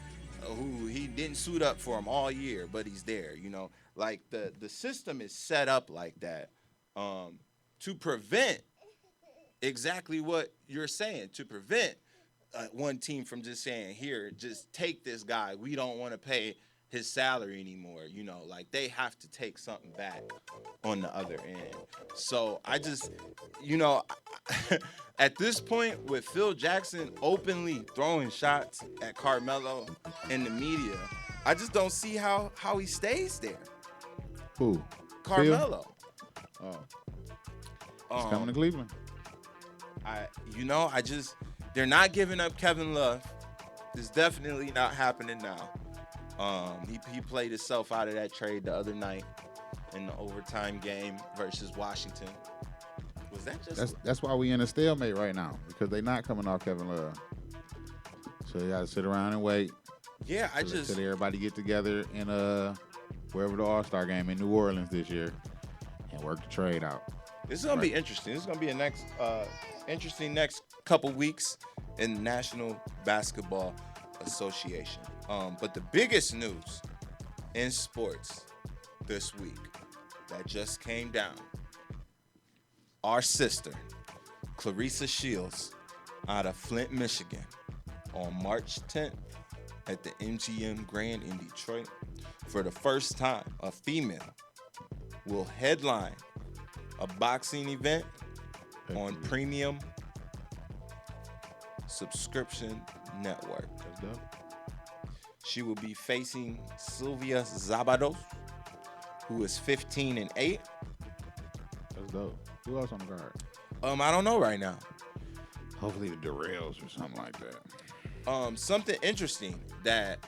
Who he didn't suit up for him all year, but he's there. You know, like the system is set up like that to prevent exactly what you're saying. To prevent one team from just saying, "Here, just take this guy. We don't want to pay his salary anymore." You know, like they have to take something back on the other end. So I just, you know, at this point, with Phil Jackson openly throwing shots at Carmelo in the media, I just don't see how he stays there. Who? Carmelo. Oh, he's coming to Cleveland. They're not giving up Kevin Love. It's definitely not happening now. He played himself out of that trade the other night in the overtime game versus Washington. Was that just? That's why we in a stalemate right now, because they're not coming off Kevin Love. So you got to sit around and wait. Yeah, till everybody get together in wherever the All-Star game in New Orleans this year and work the trade out. This is gonna be interesting. This is gonna be a interesting next couple weeks in the National Basketball Association. But the biggest news in sports this week that just came down: our sister Clarissa Shields out of Flint, Michigan, on March 10th at the MGM Grand in Detroit, for the first time, a female will headline a boxing event on Premium Subscription Network. That's dope. She will be facing Sylvia Zabados, who is 15-8. That's dope. Who else on the card? I don't know right now. Hopefully the Durrells or something like that. Something interesting that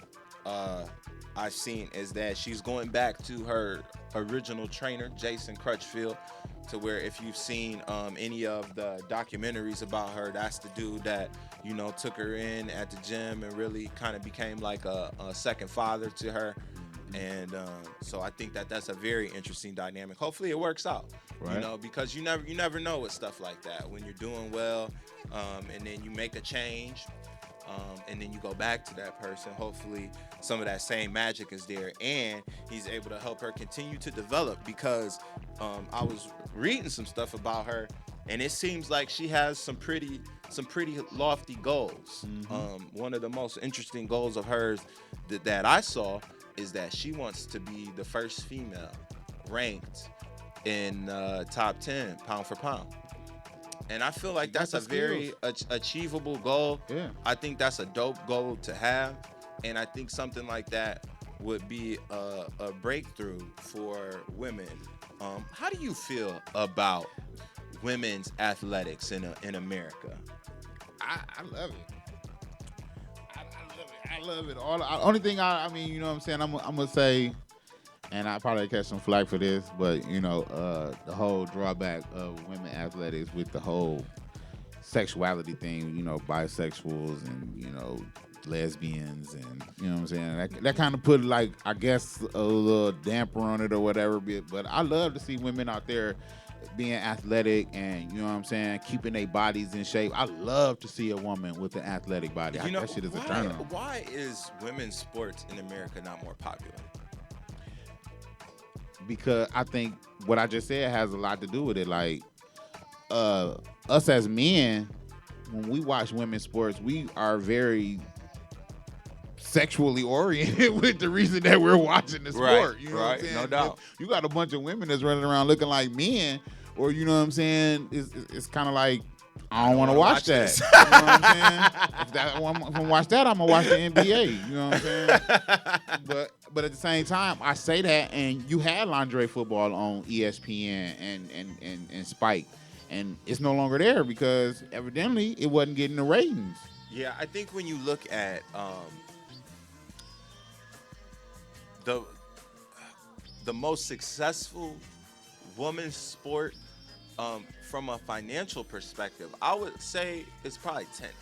I've seen is that she's going back to her original trainer, Jason Crutchfield, to where if you've seen any of the documentaries about her, that's the dude that, took her in at the gym and really kind of became like a second father to her. And so I think that's a very interesting dynamic. Hopefully it works out, right. Because you never know with stuff like that when you're doing well, and then you make a change, and then you go back to that person. Hopefully some of that same magic is there, and he's able to help her continue to develop, because I was reading some stuff about her, and it seems like she has some pretty lofty goals. Mm-hmm. One of the most interesting goals of hers that I saw is that she wants to be the first female ranked in top 10 pound for pound. And I feel like that's a very achievable goal. Yeah. I think that's a dope goal to have. And I think something like that would be a breakthrough for women. How do you feel about women's athletics in America? I love it. I love it. Only thing I mean, you know what I'm saying? I'm gonna say, and I probably catch some flack for this, but the whole drawback of women athletics with the whole sexuality thing, bisexuals and lesbians, and you know what I'm saying, that kind of put, like, I guess a little damper on it or whatever. But I love to see women out there being athletic and, you know what I'm saying, keeping their bodies in shape. I love to see a woman with an athletic body. That shit is a turn on. Why is women's sports in America not more popular? Because I think what I just said has a lot to do with it. Like, us as men, when we watch women's sports, we are very sexually oriented with the reason that we're watching the sport. Right, you know what I'm saying? No doubt. If you got a bunch of women that's running around looking like men, or you know what I'm saying, it's kind of like, I don't want to watch that. You know what I'm saying? If I'm watch that, I'm gonna watch the NBA. You know what I'm saying? But at the same time, I say that, and you had lingerie football on ESPN and Spike, and it's no longer there because evidently it wasn't getting the ratings. Yeah, I think when you look at the most successful women's sport from a financial perspective, I would say it's probably tennis.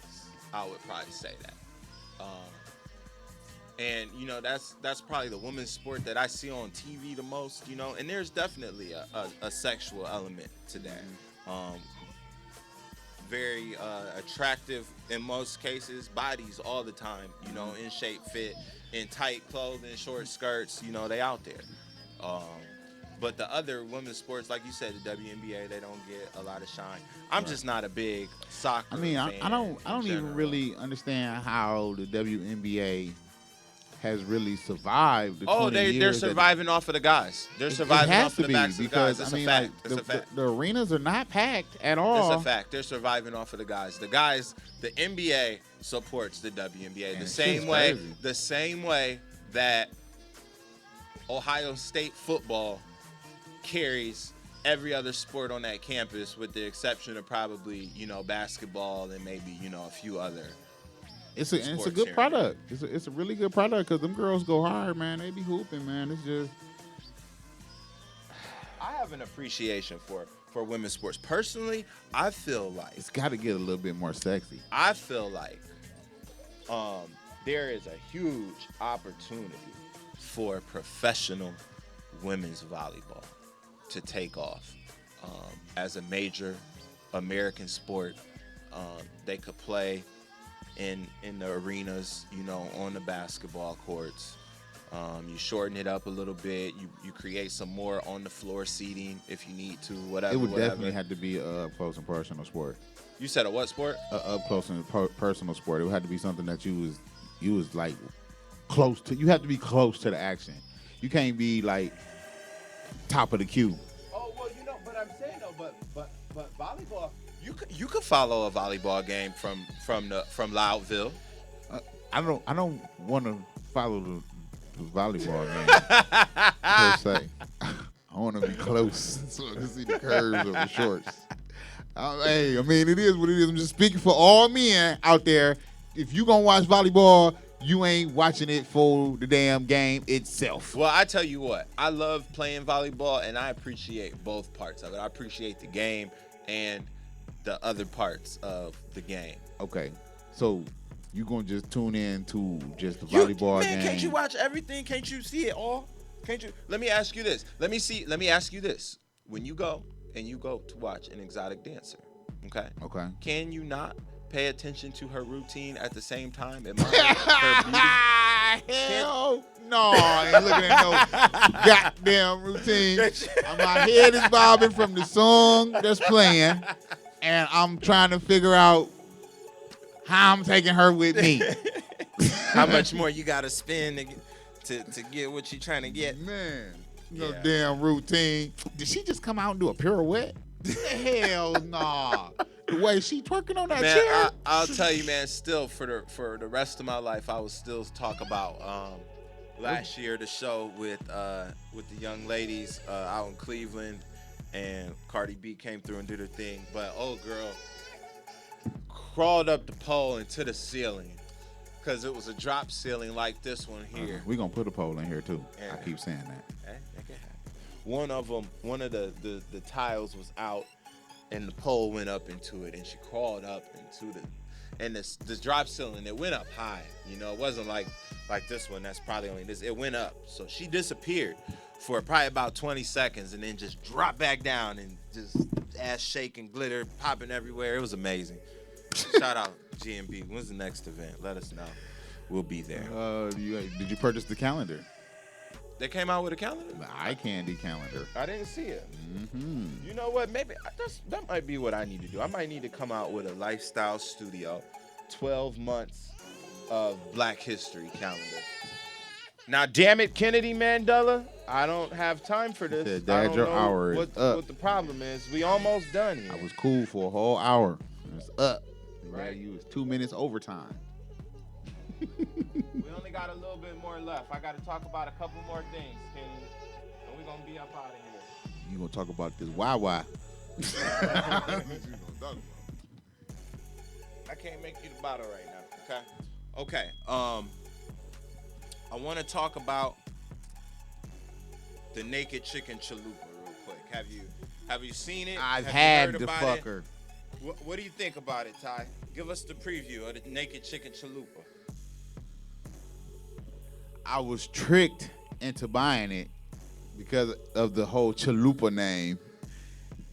I would probably say that. And that's probably the women's sport that I see on TV the most, and there's definitely a sexual element to that. Very attractive in most cases, bodies all the time, in shape, fit, in tight clothing, short skirts, they out there. But the other women's sports, like you said, the WNBA, they don't get a lot of shine. I'm just not a big soccer fan. I don't even really understand how the WNBA has really survived. The Oh, 20 they're years that- surviving off of the guys. They're It surviving has off of to the be backs of the guys. because It's I a mean, fact. like It's a fact. the arenas are not packed at all. It's a fact. They're surviving off of the guys. The guys, the NBA supports the WNBA Man, the shit's same way. crazy. The same way that Ohio State football carries every other sport on that campus, with the exception of probably basketball and maybe a few other. It's a sports good here. product. It's a really good product because them girls go hard, man. They be hooping, man. It's just I have an appreciation for women's sports. Personally, I feel like it's got to get a little bit more sexy. There is a huge opportunity for professional women's volleyball to take off as a major American sport. They could play in the arenas, on the basketball courts. You shorten it up a little bit. You create some more on the floor seating if you need to. Whatever. It would whatever. definitely have to be a up close and personal sport. You said a what sport? A up close and personal sport. It would have to be something that you was like close to. You have to be close to the action. You can't be like top of the queue. Oh well, but I'm saying though, but volleyball, you could follow a volleyball game from Loudville. I don't want to follow the volleyball game per se. I want to be close so I can see the curves of the shorts. Hey, I mean, it is what it is. I'm just speaking for all men out there. If you gonna watch volleyball, you ain't watching it for the damn game itself. Well, I tell you what, I love playing volleyball, and I appreciate both parts of it. I appreciate the game and the other parts of the game. Okay, so you gonna just tune in to just the volleyball game? Can't you watch everything? Can't you see it all? Can't you? Let me ask you this. Let me ask you this. When you go to watch an exotic dancer, okay? Okay. Can you not pay attention to her routine at the same time? Admire her beauty? Hell no, I ain't looking at no goddamn routine. My head is bobbing from the song that's playing, and I'm trying to figure out how I'm taking her with me. How much more you gotta spend to get what you're trying to get? Man, no Yeah. damn routine. Did she just come out and do a pirouette? Hell nah. The way she twerking on that Man, chair. I'll tell you, man. Still, for the rest of my life, I will still talk about last year the show with the young ladies out in Cleveland, and Cardi B came through and did her thing. But old girl crawled up the pole into the ceiling because it was a drop ceiling like this one here. We're going to put a poll in here, too. Yeah. I keep saying that. That could happen. One of the tiles was out, and the pole went up into it, and she crawled up into and this drop ceiling, it went up high. It wasn't like this one. That's probably only this. It went up, so she disappeared for probably about 20 seconds, and then just dropped back down and just ass shaking, glitter popping everywhere. It was amazing. Shout out GMB. When's the next event? Let us know. We'll be there. Did you purchase the calendar? They came out with a calendar? The eye candy calendar. I didn't see it. Mm-hmm. You know what? Maybe that might be what I need to do. I might need to come out with a lifestyle studio, 12 months of Black History calendar. Now, damn it, Kennedy Mandela, I don't have time for this. Said, Dad, I don't your know hour is up. what the problem is. We almost done here. I was cool for a whole hour. It's up. Right. Right. You was 2 minutes overtime. We only got a little bit more left. I got to talk about a couple more things, Kenny, and we're going to be up out of here. You gonna talk about this why? I can't make you the bottle right now. Okay. I want to talk about the naked chicken chalupa real quick. Have you seen it? I've Have you had heard the about it? fucker. What do you think about it, Ty? Give us the preview of the naked chicken chalupa. I was tricked into buying it because of the whole chalupa name.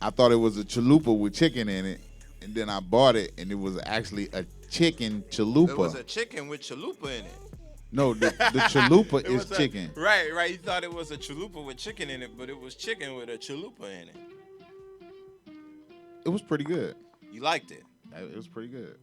I thought it was a chalupa with chicken in it, and then I bought it, and it was actually a chicken chalupa. It was a chicken with chalupa in it. No, the chalupa It is was chicken. Right. You thought it was a chalupa with chicken in it, but it was chicken with a chalupa in it. It was pretty good. You liked it. It was pretty good.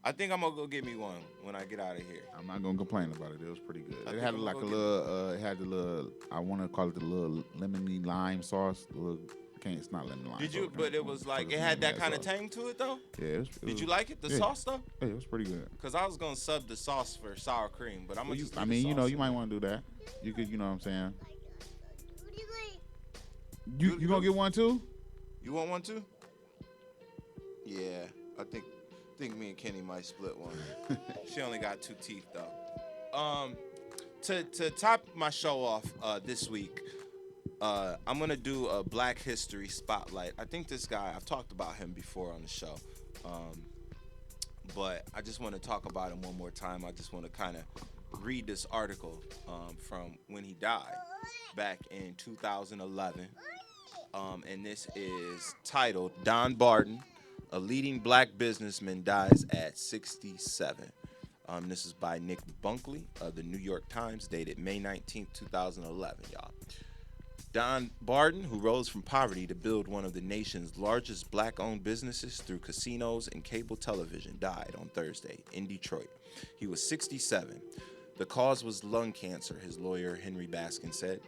I think I'm gonna go get me one when I get out of here. I'm not gonna complain about it. It was pretty good. I It think had I'm like a gonna go little. It had the little. I want to call it the little lemony lime sauce. The little, can't. It's not lemon lime. Did you? sauce. But it was like it had that kind of tang to it though. Yeah. Did you like it? The yeah. sauce though? Yeah, it was pretty good. Cause I was gonna sub the sauce for sour cream, but I'm gonna just. I leave mean, the you know, sauce you in might there. want to do that. You could, you know what I'm saying. You- You gonna get one too? You want one too? Yeah, I think me and Kenny might split one. She only got 2 teeth though. To top my show off this week, I'm gonna do a Black History spotlight. I think this guy, I've talked about him before on the show, but I just want to talk about him one more time. I just want to kind of read this article from when he died back in 2011. And this is titled Don Barton, a leading black businessman, dies at 67. This is by Nick Bunkley of the New York Times, dated May 19th, 2011, y'all. Don Barton, who rose from poverty to build one of the nation's largest black-owned businesses through casinos and cable television, died on Thursday in Detroit. He was 67. The cause was lung cancer, his lawyer Henry Baskin said.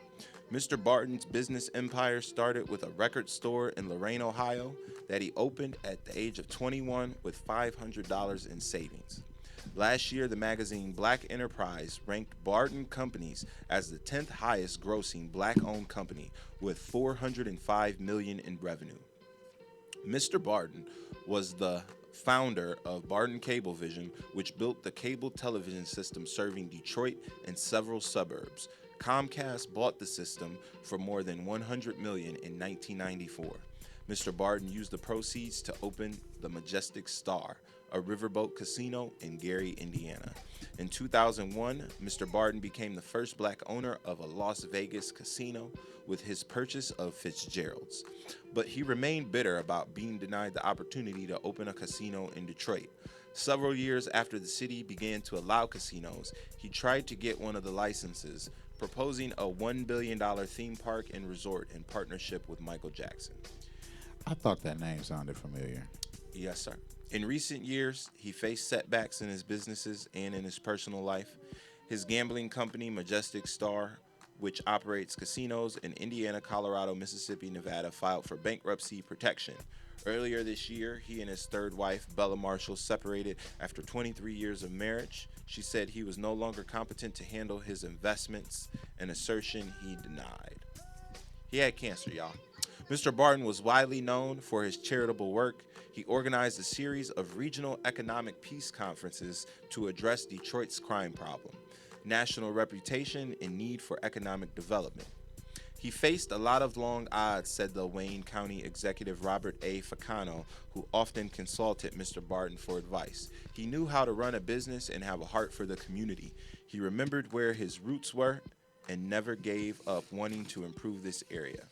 Mr. Barton's business empire started with a record store in Lorain, Ohio, that he opened at the age of 21 with $500 in savings. Last year, the magazine Black Enterprise ranked Barton Companies as the 10th highest grossing black-owned company with $405 million in revenue. Mr. Barton was the founder of Barton Cablevision, which built the cable television system serving Detroit and several suburbs. Comcast bought the system for more than $100 million in 1994. Mr. Barton used the proceeds to open the Majestic Star, a riverboat casino in Gary, Indiana. In 2001, Mr. Barton became the first black owner of a Las Vegas casino with his purchase of Fitzgerald's. But he remained bitter about being denied the opportunity to open a casino in Detroit. Several years after the city began to allow casinos, he tried to get one of the licenses, proposing a $1 billion theme park and resort in partnership with Michael Jackson. I thought that name sounded familiar. Yes, sir. In recent years, he faced setbacks in his businesses and in his personal life. His gambling company, Majestic Star, which operates casinos in Indiana, Colorado, Mississippi, Nevada, filed for bankruptcy protection. Earlier this year, he and his third wife, Bella Marshall, separated after 23 years of marriage. She said he was no longer competent to handle his investments, an assertion he denied. He had cancer, y'all. Mr. Barton was widely known for his charitable work. He organized a series of regional economic peace conferences to address Detroit's crime problem, national reputation, and need for economic development. He faced a lot of long odds, said the Wayne County executive Robert A. Facano, who often consulted Mr. Barton for advice. He knew how to run a business and have a heart for the community. He remembered where his roots were and never gave up wanting to improve this area.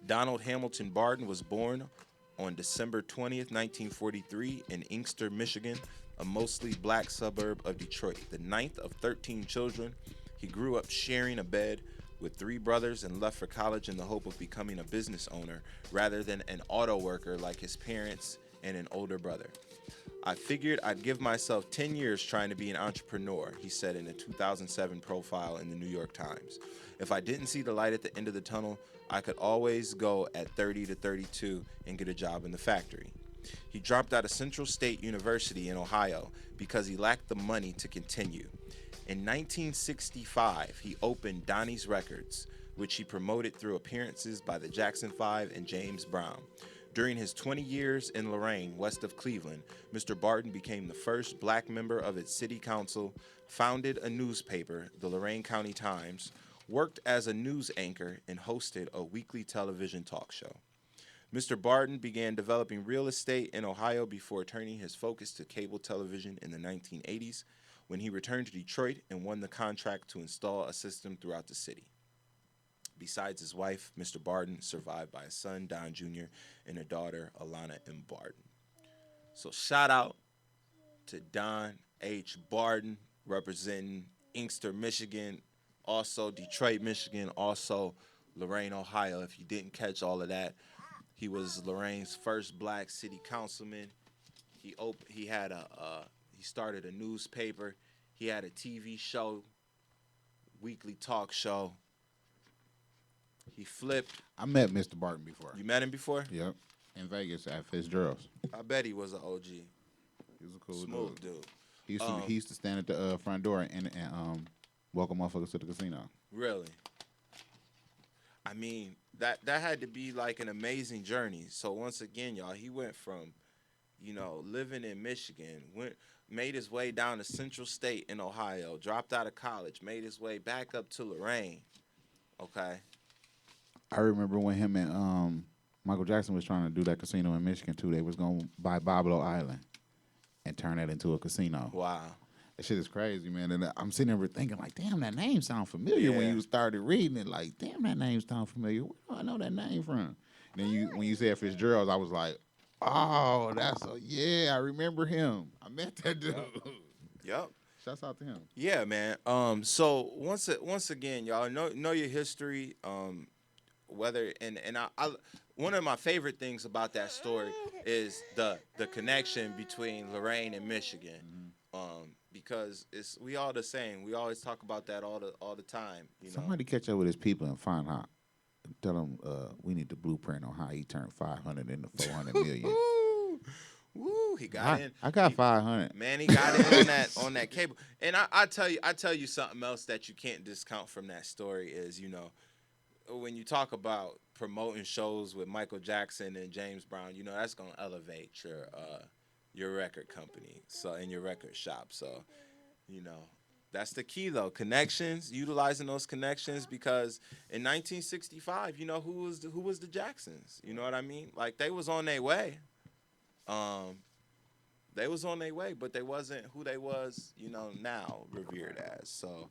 Donald Hamilton Barton was born on December 20th, 1943 in Inkster, Michigan, a mostly black suburb of Detroit. The ninth of 13 children, he grew up sharing a bed with 3 brothers and left for college in the hope of becoming a business owner rather than an auto worker like his parents and an older brother. I figured I'd give myself 10 years trying to be an entrepreneur, he said in a 2007 profile in the New York Times. If I didn't see the light at the end of the tunnel, I could always go at 30 to 32 and get a job in the factory. He dropped out of Central State University in Ohio because he lacked the money to continue. In 1965, he opened Donnie's Records, which he promoted through appearances by the Jackson 5 and James Brown. During his 20 years in Lorain, west of Cleveland, Mr. Barton became the first black member of its city council, founded a newspaper, the Lorain County Times, worked as a news anchor, and hosted a weekly television talk show. Mr. Barton began developing real estate in Ohio before turning his focus to cable television in the 1980s, when he returned to Detroit and won the contract to install a system throughout the city. Besides his wife, Mr. Barton survived by a son, Don Jr., and a daughter, Alana M. Barton. So shout out to Don H. Barton, representing Inkster, Michigan, also Detroit, Michigan, also Lorain, Ohio. If you didn't catch all of that, he was Lorain's first black city councilman. He started a newspaper. He had a TV show, weekly talk show. He flipped. I met Mr. Barton before. You met him before? Yep. In Vegas at Fitzgerald's. I bet he was an OG. He was a cool Smooth dude. He used to stand at the front door and welcome motherfuckers to the casino. Really? I mean, that had to be like an amazing journey. So once again, y'all, he went from, living in Michigan, made his way down to Central State in Ohio, dropped out of college, made his way back up to Lorraine. Okay. I remember when him and Michael Jackson was trying to do that casino in Michigan too. They was gonna buy Boblo Island and turn that into a casino. Wow. That shit is crazy, man. And I'm sitting there thinking, like, damn, that name sound familiar. Yeah. When you started reading it, like, damn, that name sound familiar. Where do I know that name from? And then when you said Fitzgerald's, I was like, oh, I remember him. I met that dude. Yep. Shouts out to him. Yeah, man. So once again, y'all know your history. One of my favorite things about that story is the connection between Lorraine and Michigan. Because we all the same. We always talk about that all the time. Somebody catch up with his people and find out. Tell them we need the blueprint on how he turned 500 into 400 million. Woo! He got in. I got 500. Man, he got in on that cable. And I tell you something else that you can't discount from that story is, when you talk about promoting shows with Michael Jackson and James Brown, that's gonna elevate your record company, in your record shop. So, that's the key though. Connections, utilizing those connections, because in 1965, who was the Jacksons? You know what I mean? Like, they was on their way. They was on their way, but they wasn't who they was, now revered as. So,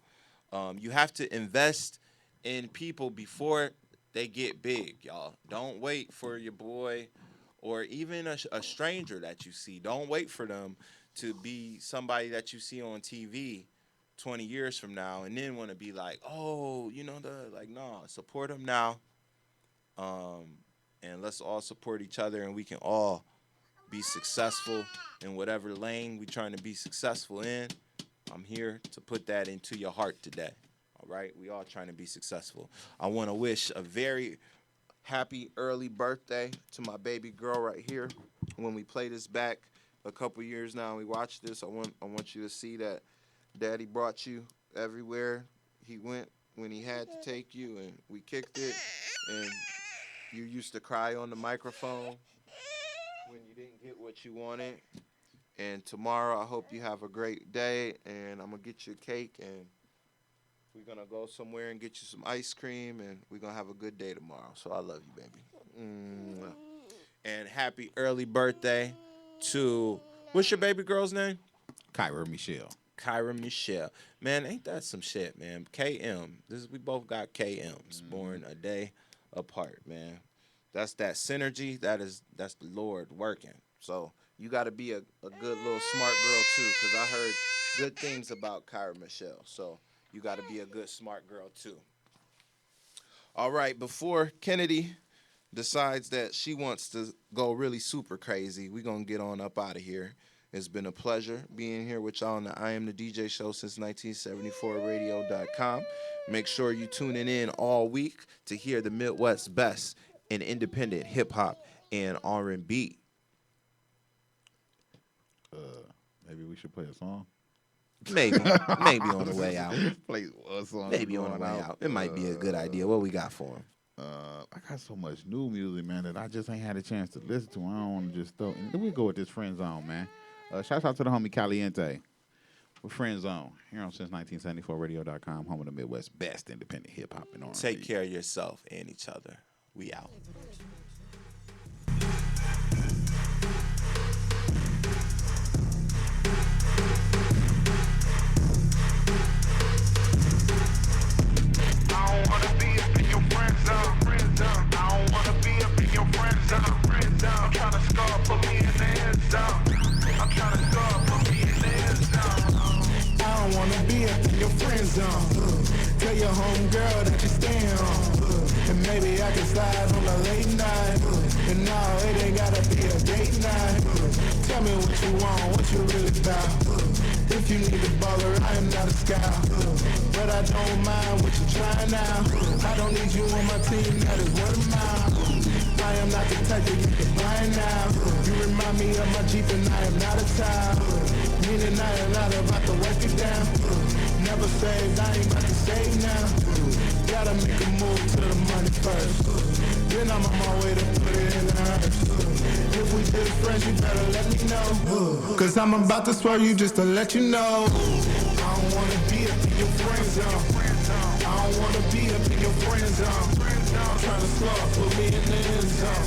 you have to invest in people before they get big, y'all. Don't wait for your boy or even a stranger that you see. Don't wait for them to be somebody that you see on TV 20 years from now and then want to be like, oh, no, support them now. And let's all support each other, and we can all be successful in whatever lane we're trying to be successful in. I'm here to put that into your heart today. All right? We all trying to be successful. I want to wish a very happy early birthday to my baby girl right here. When we play this back a couple years now and we watch this, I want you to see that Daddy brought you everywhere he went when he had to take you, and we kicked it, and you used to cry on the microphone when you didn't get what you wanted. And tomorrow, I hope you have a great day, and I'm going to get you a cake, and we're going to go somewhere and get you some ice cream, and we're going to have a good day tomorrow. So I love you, baby. And happy early birthday to, what's your baby girl's name? Kyra Michelle. Kyra Michelle. Man, ain't that some shit, man? KM. We both got KMs, born a day apart, man. That's that synergy. That's the Lord working. So you got to be a good little smart girl, too, because I heard good things about Kyra Michelle. So you got to be a good smart girl, too. All right, before Kennedy decides that she wants to go really super crazy, we're going to get on up out of here. It's been a pleasure being here with y'all on the I Am the DJ show since 1974radio.com. Make sure you tuning in all week to hear the Midwest's best in independent hip-hop and R&B. Maybe we should play a song. Maybe on the way out. Play a song. Maybe on the way out. It might be a good idea. What we got for him? I got so much new music, man, that I just ain't had a chance to listen to. I don't want to just throw. Then we go with this Friend Zone, man. Shout out to the homie Caliente. We're Friend Zone here on since1974radio.com, home of the Midwest's best independent hip hop and R&B. Take care of yourself and each other. We out. I don't wanna be up in your friend zone. I don't wanna be up in your friend zone. I'm tryna score, put me in the end zone. I'm tryna score, put me in the end zone. I don't wanna be up in your friend zone. Tell your homegirl that you're staying home. And maybe I can slide on a late night. And no, it ain't gotta be a date night. Tell me what you want, what you really about? If you need a baller, I am not a scout. But I don't mind what you trying now. I don't need you on my team, that is word of mouth. I am not the type to get the blind now. You remind me of my Jeep and I am not a child. Meaning I am not about to wipe it down. Never saved, I ain't about to save now. Gotta make a move to the money first. Then I'm on my way to put it in the hearse. If we just friends, you better let me know. Cause I'm about to swear you just to let you know. I don't wanna be up in your friend zone. I don't wanna be up in your friend zone. I'm trying to score, put me in the end zone.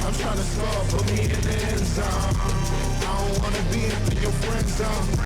I'm trying to score, put me in the end zone. I don't wanna be up in your friend zone.